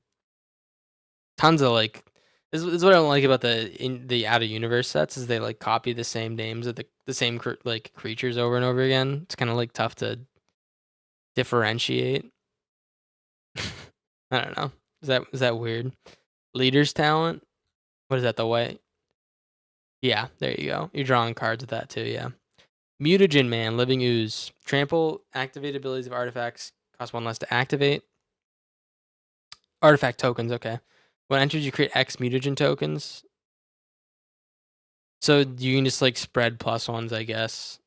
Tons of like. This is what I don't like about the out of universe sets is they like copy the same names of the same like creatures over and over again. It's kind of like tough to differentiate. I don't know. Is that weird? Leader's talent. What is that? The white. Yeah, there you go. You're drawing cards with that too. Yeah. Mutagen Man, Living Ooze. Trample activate abilities of artifacts. Cost 1 less to activate. Artifact tokens. Okay. When enters, you create X mutagen tokens. So you can just like spread +1s, I guess.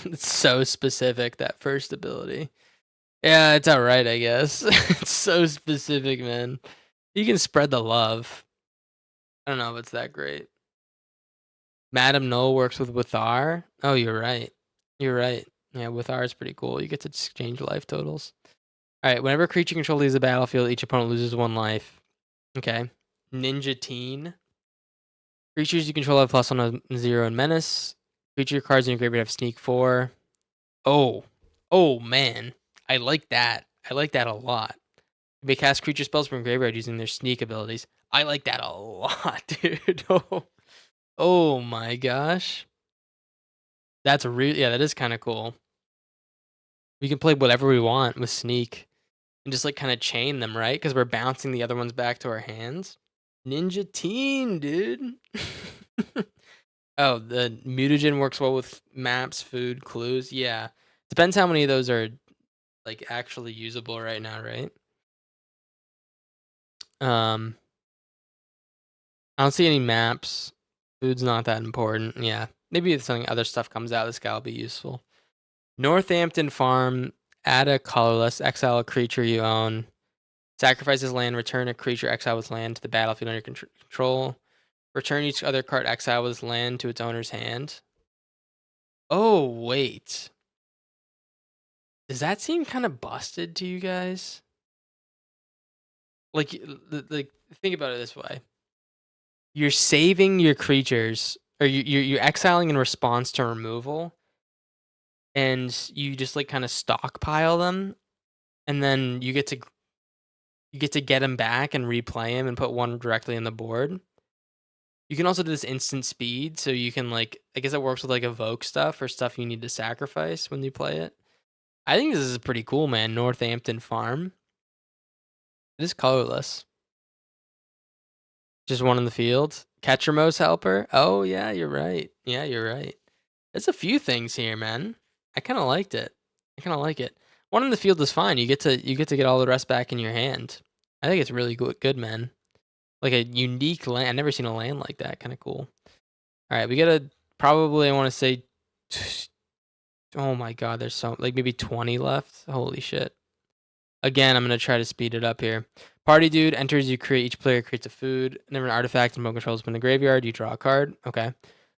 It's so specific, that first ability. Yeah, it's alright, I guess. It's so specific, man. You can spread the love. I don't know if it's that great. Madam Null works with Withar. Oh, you're right. You're right. Yeah, Withar is pretty cool. You get to exchange life totals. Alright, whenever a creature control leaves the battlefield, each opponent loses 1 life. Okay. Ninja Teen. Creatures you control have +1/+0 and menace. Creature cards in your graveyard have sneak 4. Oh. Oh, man. I like that. I like that a lot. You may cast creature spells from graveyard using their sneak abilities. I like that a lot, dude. Oh my gosh. That's really, yeah, that is kind of cool. We can play whatever we want with sneak and just like kind of chain them, right? Because we're bouncing the other ones back to our hands. Ninja Teen, dude. Oh, the mutagen works well with maps, food, clues. Yeah. Depends how many of those are like actually usable right now, right? I don't see any maps. Food's not that important. Yeah. Maybe if something other stuff comes out, this guy will be useful. Northampton Farm, add a colorless, exile a creature you own. Sacrifice this land, return a creature exile with land to the battlefield under control. Return each other card exile with land to its owner's hand. Oh, wait. Does that seem kind of busted to you guys? Like, think about it this way. You're saving your creatures, or you're exiling in response to removal, and you just like kind of stockpile them, and then you get to get them back and replay them and put one directly on the board. You can also do this instant speed, so you can like, I guess it works with like evoke stuff or stuff you need to sacrifice when you play it. I think this is pretty cool, man. Northampton Farm. It is colorless. Just one in the field. Ketchermo's helper. Oh yeah, you're right. Yeah, you're right. There's a few things here, man. I kind of liked it. I kind of like it. One in the field is fine. You get to get all the rest back in your hand. I think it's really good, man. Like a unique land. I've never seen a land like that. Kind of cool. All right, we gotta probably, I want to say, oh my god, there's so like maybe 20 left. Holy shit. Again, I'm gonna try to speed it up here. Party dude enters. You create. Each player creates a food. Whenever an artifact and controls in the graveyard, you draw a card. Okay.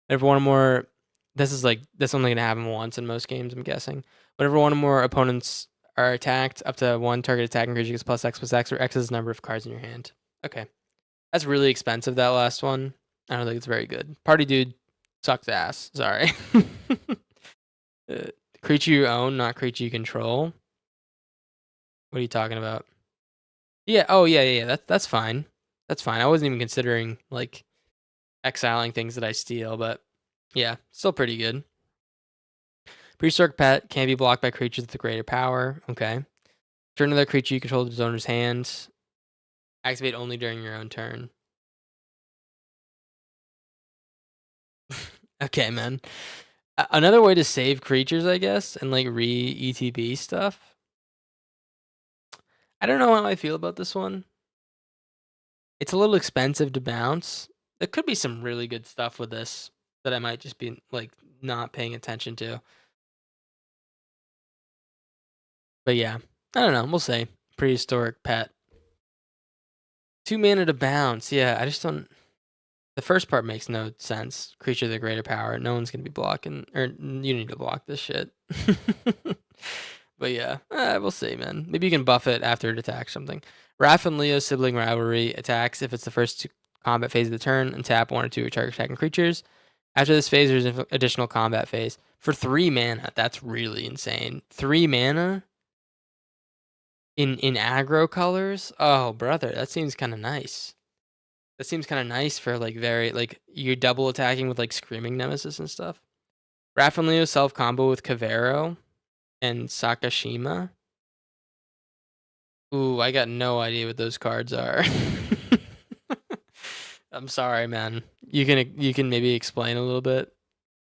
Whenever one or more, that's only gonna happen once in most games, I'm guessing. Whenever one or more opponents are attacked, up to one target attacking creature gets +X+X, or X is the number of cards in your hand. Okay. That's really expensive, that last one. I don't think it's very good. Party dude sucks ass. Sorry. Creature you own, not creature you control. What are you talking about? Yeah. Oh, yeah. That's fine. That's fine. I wasn't even considering like exiling things that I steal, but yeah, still pretty good. Prehistoric pet can be blocked by creatures with a greater power. Okay. Turn another creature you control to its owner's hand. Activate only during your own turn. Okay, man. Another way to save creatures, I guess, and like re-ETB stuff. I don't know how I feel about this one. It's a little expensive to bounce. There could be some really good stuff with this that I might just be like not paying attention to. But yeah, I don't know. We'll say prehistoric pet. 2 mana to bounce. Yeah, I just don't. The first part makes no sense. Creature of the greater power. No one's gonna be blocking, or you need to block this shit. But yeah, we'll see, man. Maybe you can buff it after it attacks something. Raph and Leo's sibling rivalry attacks if it's the first combat phase of the turn, and tap 1 or 2 target attacking creatures. After this phase, there's an additional combat phase. For 3 mana, that's really insane. 3 mana in aggro colors? Oh, brother, that seems kind of nice. That seems kind of nice for like very, like you're double attacking with like Screaming Nemesis and stuff. Raph and Leo self combo with Kavero and Sakashima. Ooh, I got no idea what those cards are. I'm sorry, man. You can maybe explain a little bit.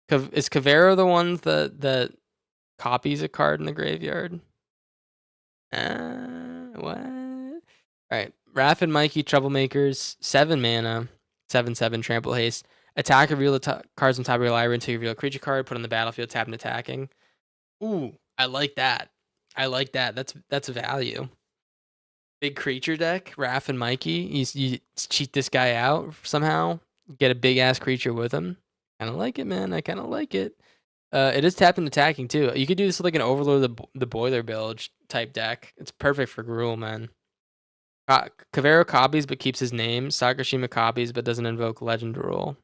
Is Kavero the one that copies a card in the graveyard? What? All right. Raph and Mikey, Troublemakers, 7 mana, 7/7 trample haste. Attack, reveal the cards on top of your library until you reveal a creature card. Put on the battlefield, tap and attacking. Ooh, I like that. I like that. That's value. Big creature deck, Raph and Mikey. You cheat this guy out somehow. Get a big ass creature with him. Kind of like it, man. I kind of like it. It is tap and attacking too. You could do this with like an Overlord the Boiler build type deck. It's perfect for Gruul, man. Kavero copies but keeps his name. Sakashima copies but doesn't invoke legend rule.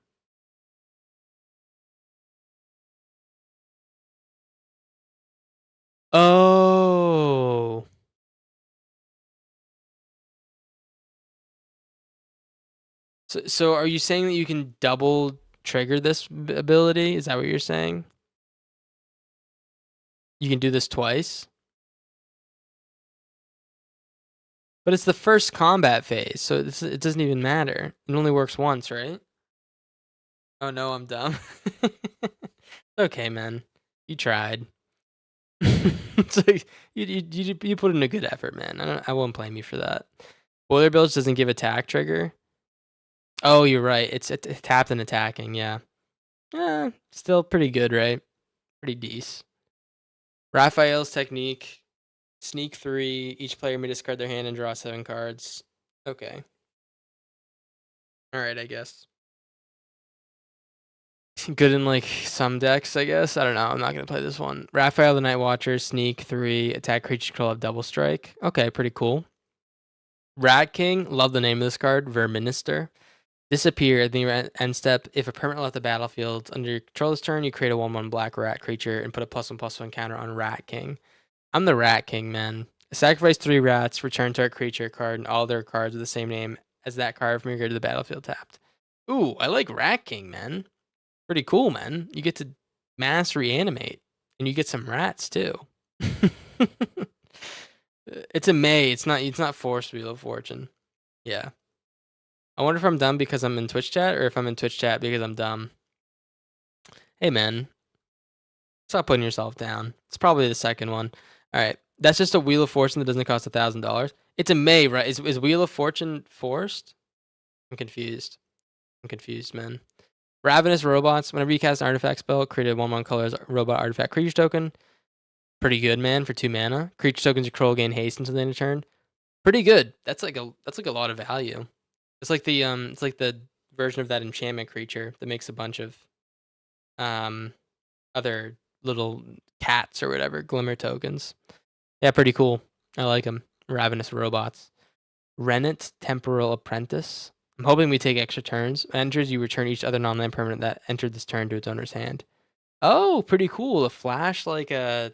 Oh. So are you saying that you can double trigger this ability? Is that what you're saying? You can do this twice? But it's the first combat phase, so it doesn't even matter. It only works once, right? Oh no, I'm dumb. Okay, man. You tried. So you put in a good effort, man. I won't blame you for that. Boiler Bilge doesn't give attack trigger. Oh, you're right. It's tapped and attacking. Yeah. Still pretty good, right? Pretty decent. Raphael's technique. Sneak 3. Each player may discard their hand and draw 7 cards. Okay. All right, I guess. Good in like some decks, I guess. I don't know. I'm not gonna play this one. Raphael the Night Watcher, Sneak 3, attack creature control of double strike. Okay, pretty cool. Rat King, love the name of this card. Verminister. Disappear at the end step. If a permanent left the battlefield under your controller's turn, you create a 1/1 black rat creature and put a +1/+1 counter on Rat King. I'm the Rat King, man. Sacrifice 3 rats, return to a creature card, and all their cards with the same name as that card from your grid to the battlefield tapped. Ooh, I like Rat King, man. Pretty cool, man. You get to mass reanimate, and you get some rats too. It's a May. It's not Force Wheel of Fortune. Yeah. I wonder if I'm dumb because I'm in Twitch chat or if I'm in Twitch chat because I'm dumb. Hey, man. Stop putting yourself down. It's probably the second one. All right. That's just a Wheel of Fortune that doesn't cost $1,000. It's a May, right? Is Wheel of Fortune forced? I'm confused. I'm confused, man. Ravenous Robots. Whenever you cast an artifact spell, create a 1/1 colors robot artifact creature token. Pretty good, man, for 2 mana. Creature tokens you control gain haste until the end of turn. Pretty good. That's like a lot of value. It's like the version of that enchantment creature that makes a bunch of other little cats or whatever, glimmer tokens. Yeah, pretty cool. I like them. Ravenous Robots. Rennet Temporal Apprentice. I'm hoping we take extra turns. Enters, you return each other non-land permanent that entered this turn to its owner's hand. Oh, pretty cool. A flash like a...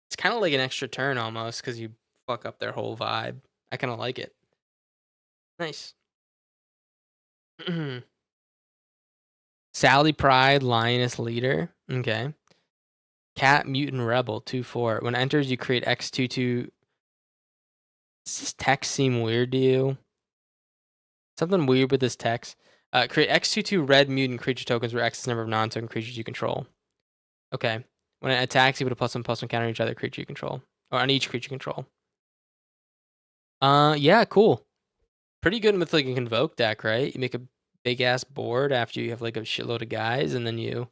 It's kind of like an extra turn almost because you fuck up their whole vibe. I kind of like it. Nice. Sally Pride, Lioness Leader. Okay. Cat Mutant Rebel, 2/4. When it enters, you create X22. Does this text seem weird to you? Something weird with this text. Create X22 red mutant creature tokens where X is the number of non-token creatures you control. Okay. When it attacks, you put a +1/+1 counter on each other creature you control. Or on each creature you control. Yeah, cool. Pretty good with like a Convoke deck, right? You make a big ass board after you have like a shitload of guys, and then you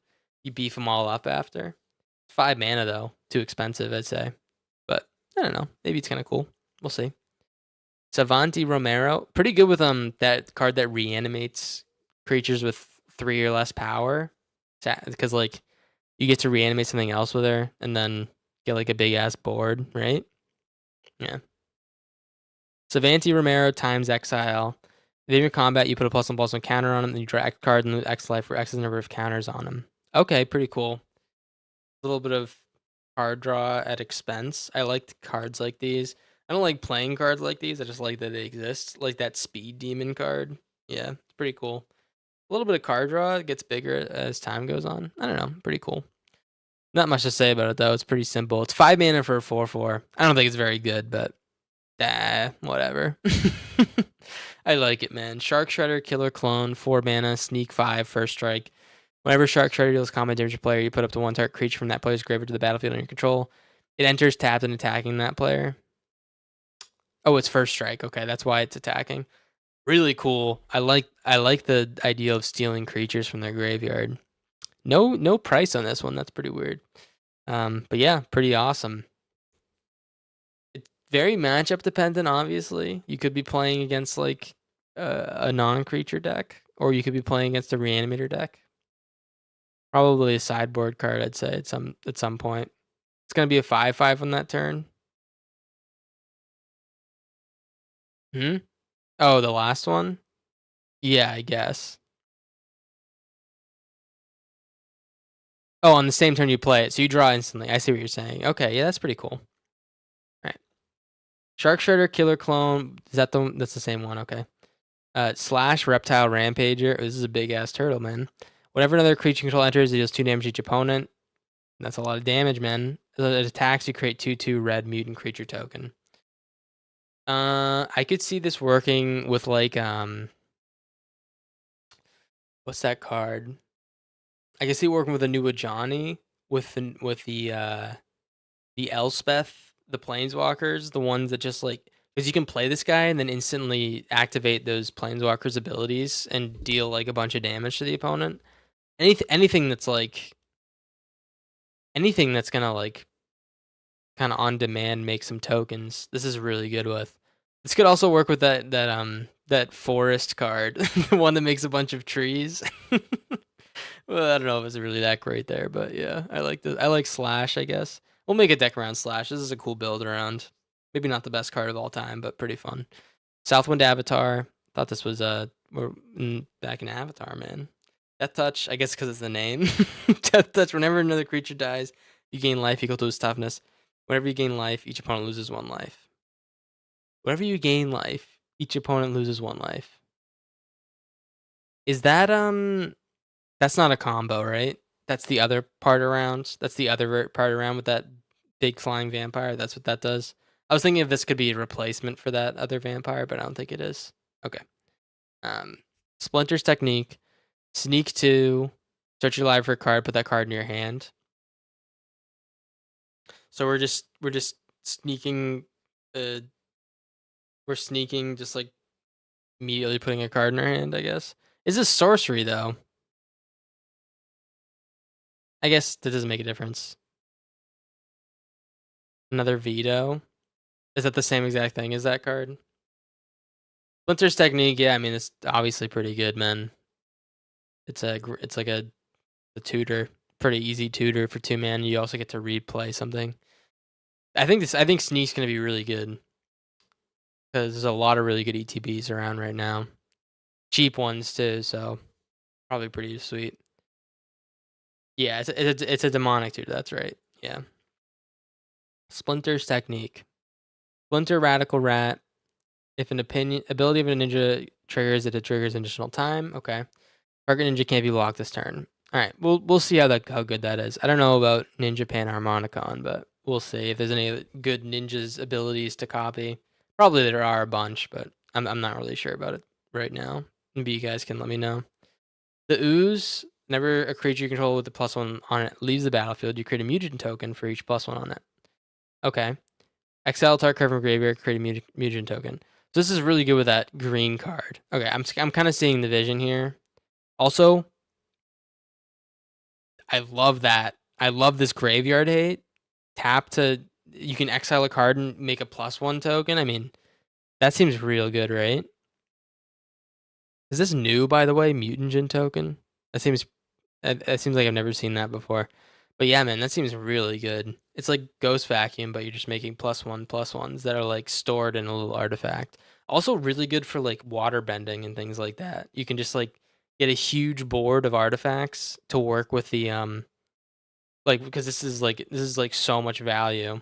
beef them all up after. 5 mana though, too expensive, I'd say. But I don't know. Maybe it's kind of cool. We'll see. Savanti Romero, pretty good with that card that reanimates creatures with 3 or less power, because like you get to reanimate something else with her, and then get like a big ass board, right? Yeah. Savanti Romero times Exile. If in your combat, you put a +1/+1 counter on him, then you draw X card and lose X life for X's number of counters on him. Okay, pretty cool. A little bit of card draw at expense. I like cards like these. I don't like playing cards like these. I just like that they exist. Like that Speed Demon card. Yeah, it's pretty cool. A little bit of card draw. It gets bigger as time goes on. I don't know. Pretty cool. Not much to say about it, though. It's pretty simple. It's 5 mana for a 4/4. I don't think it's very good, but whatever. I like it, man. Shark Shredder, Killer Clone, 4 mana, Sneak 5, First Strike. Whenever Shark Shredder deals combat damage to a player, you put up to 1 target creature from that player's graveyard to the battlefield under your control. It enters tapped and attacking that player. Oh, it's First Strike. Okay, that's why it's attacking. Really cool. I like the idea of stealing creatures from their graveyard. No price on this one. That's pretty weird. But yeah, pretty awesome. It's very matchup dependent, obviously. You could be playing against like a non-creature deck, or you could be playing against a reanimator deck. Probably a sideboard card, I'd say, at some point. It's gonna be a 5/5 on that turn. Oh, the last one? Yeah, I guess. Oh, on the same turn you play it, so you draw instantly. I see what you're saying. Okay, yeah, that's pretty cool. Alright. Shark Shredder, Killer Clone. Is that that's the same one? Okay. Slash Reptile Rampager. This is a big ass turtle, man. Whenever another creature you control enters, it deals 2 damage to each opponent. That's a lot of damage, man. It attacks, you create 2/2 red mutant creature token. I could see this working with like what's that card? I can see it working with a new Ajani with the Elspeth, the Planeswalkers, the ones that just like because you can play this guy and then instantly activate those Planeswalkers' abilities and deal like a bunch of damage to the opponent. Anything that's like anything that's gonna like kind of on demand make some tokens. This is really good with. This could also work with that forest card, the one that makes a bunch of trees. Well, I don't know if it's really that great there, but yeah, I like the I like Slash, I guess. We'll make a deck around Slash. This is a cool build around. Maybe not the best card of all time, but pretty fun. Southwind Avatar. Thought this was back in Avatar, man. Death Touch, I guess because it's the name. Death Touch. Whenever another creature dies, you gain life equal to its toughness. Whenever you gain life, each opponent loses 1 life. Whenever you gain life, each opponent loses 1 life. Is that that's not a combo, right? That's the other part around. That's the other part around with that big flying vampire. That's what that does. I was thinking if this could be a replacement for that other vampire, but I don't think it is. Okay. Splinter's Technique. Sneak 2. Search your library for a card. Put that card in your hand. So we're just sneaking. We're sneaking, just like immediately putting a card in our hand. I guess. Is this sorcery though? I guess that doesn't make a difference. Another veto. Is that the same exact thing as that card? Splinter's Technique. Yeah, I mean it's obviously pretty good, man. It's like a tutor, pretty easy tutor for 2 mana. You also get to replay something. I think Sneak's gonna be really good because there's a lot of really good ETBs around right now, cheap ones too. So probably pretty sweet. Yeah, it's a demonic tutor. That's right. Yeah. Splinter's Technique. Splinter Radical Rat. If an ability of a ninja triggers, it triggers an additional time. Okay. Target ninja can't be locked this turn. All right, we'll see how good that is. I don't know about Ninja Panharmonicon, but we'll see if there's any good ninjas abilities to copy. Probably there are a bunch, but I'm not really sure about it right now. Maybe you guys can let me know. The Ooze. Whenever a creature you control with a +1 on it leaves the battlefield, you create a mutant token for each +1 on it. Okay. Exile target card from graveyard, create a mutant token. So this is really good with that green card. Okay, I'm kind of seeing the vision here. Also, I love that. I love this graveyard hate. Tap to you can exile a card and make a +1 token. I mean, that seems real good, right? Is this new, by the way? Mutagen token? That seems like I've never seen that before. But yeah, man, that seems really good. It's like Ghost Vacuum, but you're just making +1/+1s that are like stored in a little artifact. Also really good for like water bending and things like that. You can just like get a huge board of artifacts to work with the like because this is like so much value.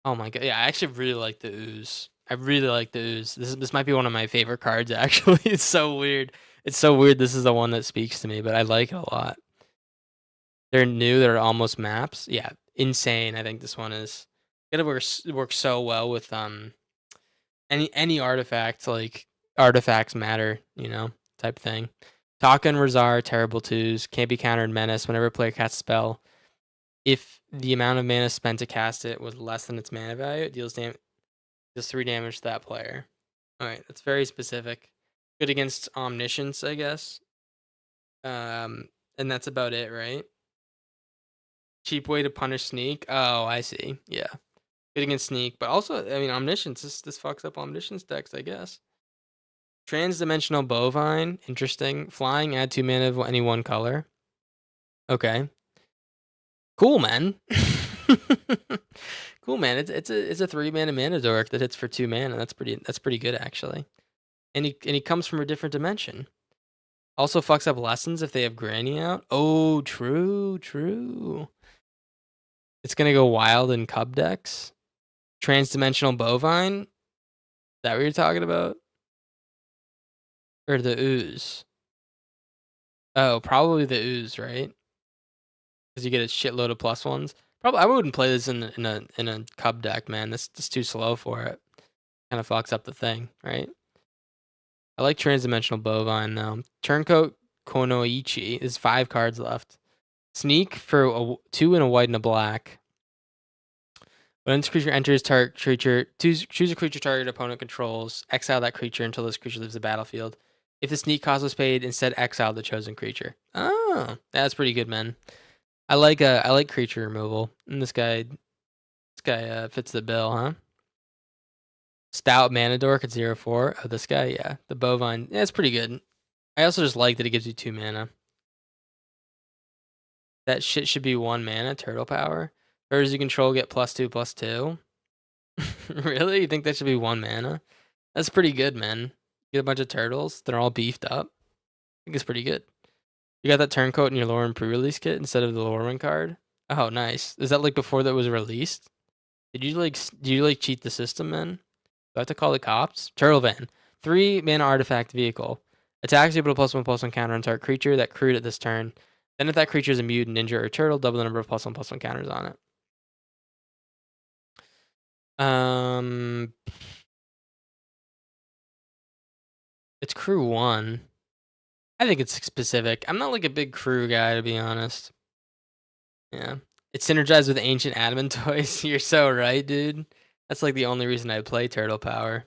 Oh my god. Yeah, I actually really like the Ooze. I really like the Ooze. This might be one of my favorite cards actually. It's so weird. It's so weird this is the one that speaks to me, but I like it a lot. They're new, they're almost maps. Yeah, insane. I think this one is gonna work so well with any artifact, like artifacts matter, type thing. Taka and Razar, terrible twos, can't be countered menace. Whenever a player casts a spell, if the amount of mana spent to cast it was less than its mana value, it deals 3 damage to that player. Alright, that's very specific. Good against Omniscience, I guess. And that's about it, right? Cheap way to punish Sneak. Oh, I see. Yeah. Good against Sneak, but also, I mean, Omniscience. This fucks up Omniscience decks, I guess. Transdimensional Bovine. Interesting. Flying, add 2 mana of any one color. Okay. Cool, man. Cool, man. It's a 3-mana mana dork that hits for 2 mana. That's pretty good actually. And he comes from a different dimension. Also fucks up lessons if they have Granny out. Oh, true. It's gonna go wild in Cub decks. Transdimensional Bovine? Is that what you're talking about? Or the Ooze? Oh, probably the Ooze, right? Because you get a shitload of +1s. Probably I wouldn't play this in a Cub deck, man. This is too slow for it. Kind of fucks up the thing, right? I like Transdimensional Bovine though. Turncoat Konoichi is 5 cards left. Sneak for 2 and a white and a black. When this creature enters target creature, choose a creature target opponent controls. Exile that creature until this creature leaves the battlefield. If the sneak cost was paid, instead exile the chosen creature. Oh, that's pretty good, man. I like creature removal, and this guy fits the bill, huh? Stout mana dork at 0/4. Oh, this guy, yeah. The Bovine, yeah, it's pretty good. I also just like that it gives you 2 mana. That shit should be 1 mana, turtle power. Birds you control get +2/+2. Really? You think that should be 1 mana? That's pretty good, man. Get a bunch of turtles. They're all beefed up. I think it's pretty good. You got that turncoat in your Lorwyn pre-release kit instead of the Lorwyn card? Oh, nice. Is that like before that was released? Do you like cheat the system, man? Do I have to call the cops? Turtle Van. 3 mana artifact vehicle. Attacks you put a +1/+1 counter on target creature that crewed at this turn. Then if that creature is a mutant, ninja, or turtle, double the number of +1/+1 counters on it. It's crew 1. I think it's specific. I'm not like a big crew guy, to be honest. Yeah. It's synergized with ancient adamant toys. You're so right, dude. That's like the only reason I play Turtle Power.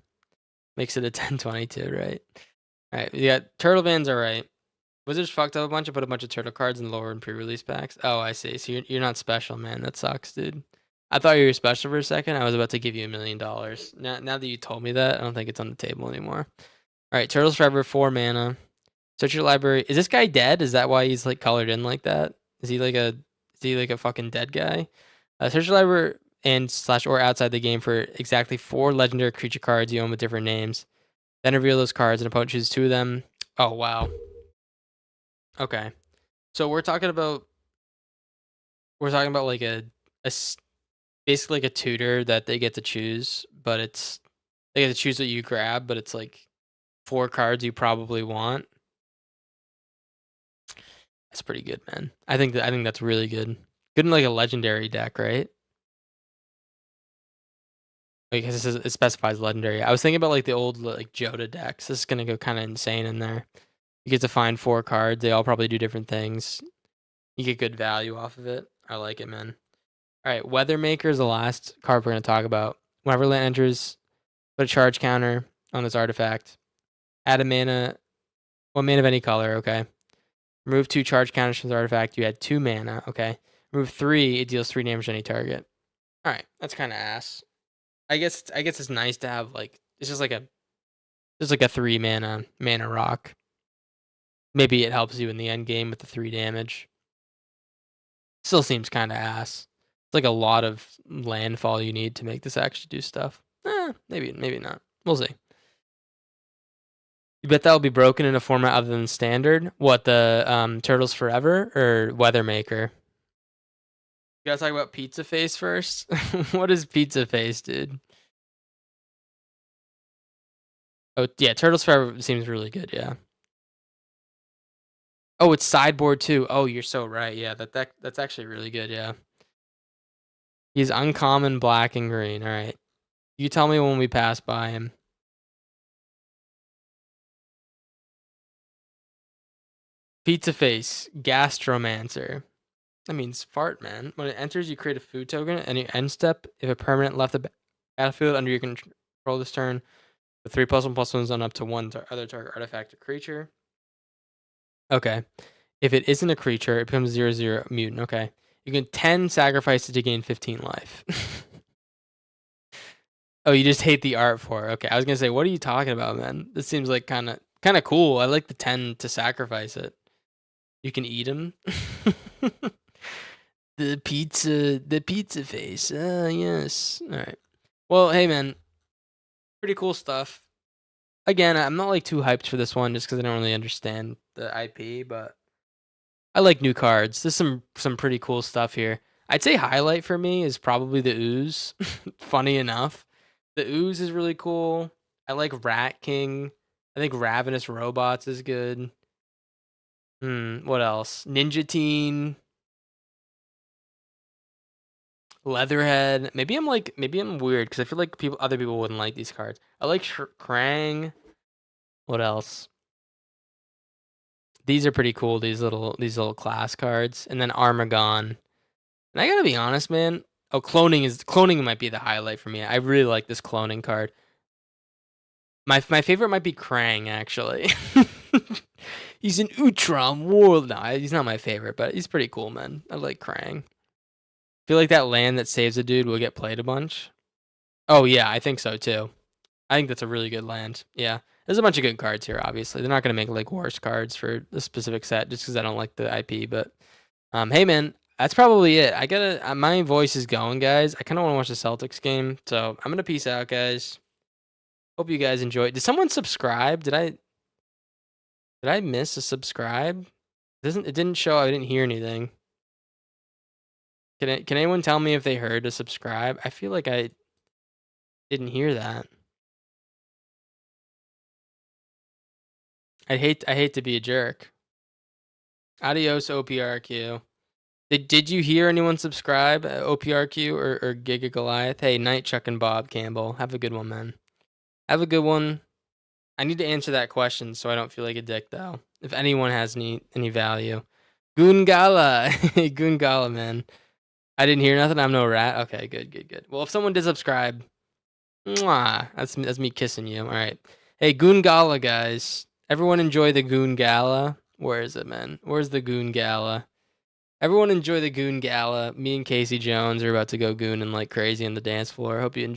Makes it a 10/22, right? Alright, yeah, Turtle Van's alright. Wizards fucked up a bunch and put a bunch of turtle cards in lower and pre-release packs. Oh, I see. So you're not special, man. That sucks, dude. I thought you were special for a second. I was about to give you $1 million. Now that you told me that, I don't think it's on the table anymore. Alright, Turtles Forever, 4 mana. Search your library. Is this guy dead? Is that why he's like colored in like that? Is he like a fucking dead guy? Search your library and / or outside the game for exactly 4 legendary creature cards you own with different names. Then reveal those cards and opponent chooses 2 of them. Oh wow. Okay. So we're talking about like basically like a tutor that they get to choose, but they get to choose what you grab, but it's like 4 cards you probably want. That's pretty good, man. I think that's really good. Good in like a legendary deck, right? Because it specifies legendary. I was thinking about like the old like Joda decks. This is gonna go kind of insane in there. You get to find 4 cards. They all probably do different things. You get good value off of it. I like it, man. All right, Weathermaker is the last card we're gonna talk about. Whenever land enters, put a charge counter on this artifact. Add a mana, 1 mana of any color. Okay. Remove 2 charge counters from the artifact. You had 2 mana. Okay. Remove 3. It deals 3 damage to any target. All right, that's kind of ass. I guess it's nice to have like it's just like a 3 mana rock. Maybe it helps you in the end game with the 3 damage. Still seems kind of ass. It's like a lot of landfall you need to make this actually do stuff. Maybe not. We'll see. You bet that'll be broken in a format other than standard? What, the Turtles Forever or Weathermaker? You gotta talk about Pizza Face first? What is Pizza Face, dude? Oh, yeah, Turtles Forever seems really good, yeah. Oh, it's sideboard too. Oh, you're so right. Yeah, that's actually really good, yeah. He's uncommon, black and green. All right. You tell me when we pass by him. Pizza Face, Gastromancer. That means fart, man. When it enters, you create a food token, and your end step, if a permanent left the battlefield under your control this turn, with 3+1/+1s on up to 1 other target artifact or creature. Okay. If it isn't a creature, it becomes 0/0 mutant. Okay. You can 10 sacrifice it to gain 15 life. Oh, you just hate the art for it. Okay. I was gonna say, what are you talking about, man? This seems like kind of cool. I like the 10 to sacrifice it. You can eat them. The pizza face. Yes. All right. Well, hey man, pretty cool stuff. Again, I'm not like too hyped for this one just because I don't really understand the IP, but I like new cards. There's some pretty cool stuff here. I'd say highlight for me is probably the ooze. Funny enough, the ooze is really cool. I like Rat King. I think Ravenous Robots is good. What else? Ninja Teen, Leatherhead. Maybe I'm weird because I feel like other people wouldn't like these cards. I like Krang. What else? These are pretty cool. These little class cards, and then Armagon. And I gotta be honest, man. Oh, cloning might be the highlight for me. I really like this cloning card. My favorite might be Krang, actually. He's an Utrom world. No, he's not my favorite, but he's pretty cool, man. I like Krang. Feel like that land that saves a dude will get played a bunch. Oh yeah, I think so too. I think that's a really good land. Yeah. There's a bunch of good cards here, obviously. They're not gonna make like worse cards for the specific set just because I don't like the IP, but hey man, that's probably it. I gotta my voice is going, guys. I kinda wanna watch the Celtics game. So I'm gonna peace out, guys. Hope you guys enjoyed. Did someone subscribe? Did I miss a subscribe? It didn't show. I didn't hear anything. Can anyone tell me if they heard to subscribe? I feel like I didn't hear that. I hate to be a jerk. Adios, OPRQ. Did you hear anyone subscribe? OPRQ or Giga Goliath? Hey, Night Chuck and Bob Campbell. Have a good one, man. Have a good one. I need to answer that question so I don't feel like a dick, though. If anyone has any value. Goongala. Goongala, man. I didn't hear nothing. I'm no rat. Okay, good. Well, if someone did subscribe, mwah, that's me kissing you. All right. Hey, Goongala, guys. Everyone enjoy the Goon Gala. Where is it, man? Where's the Goon Gala? Everyone enjoy the Goon Gala. Me and Casey Jones are about to go gooning like crazy on the dance floor. I hope you enjoy.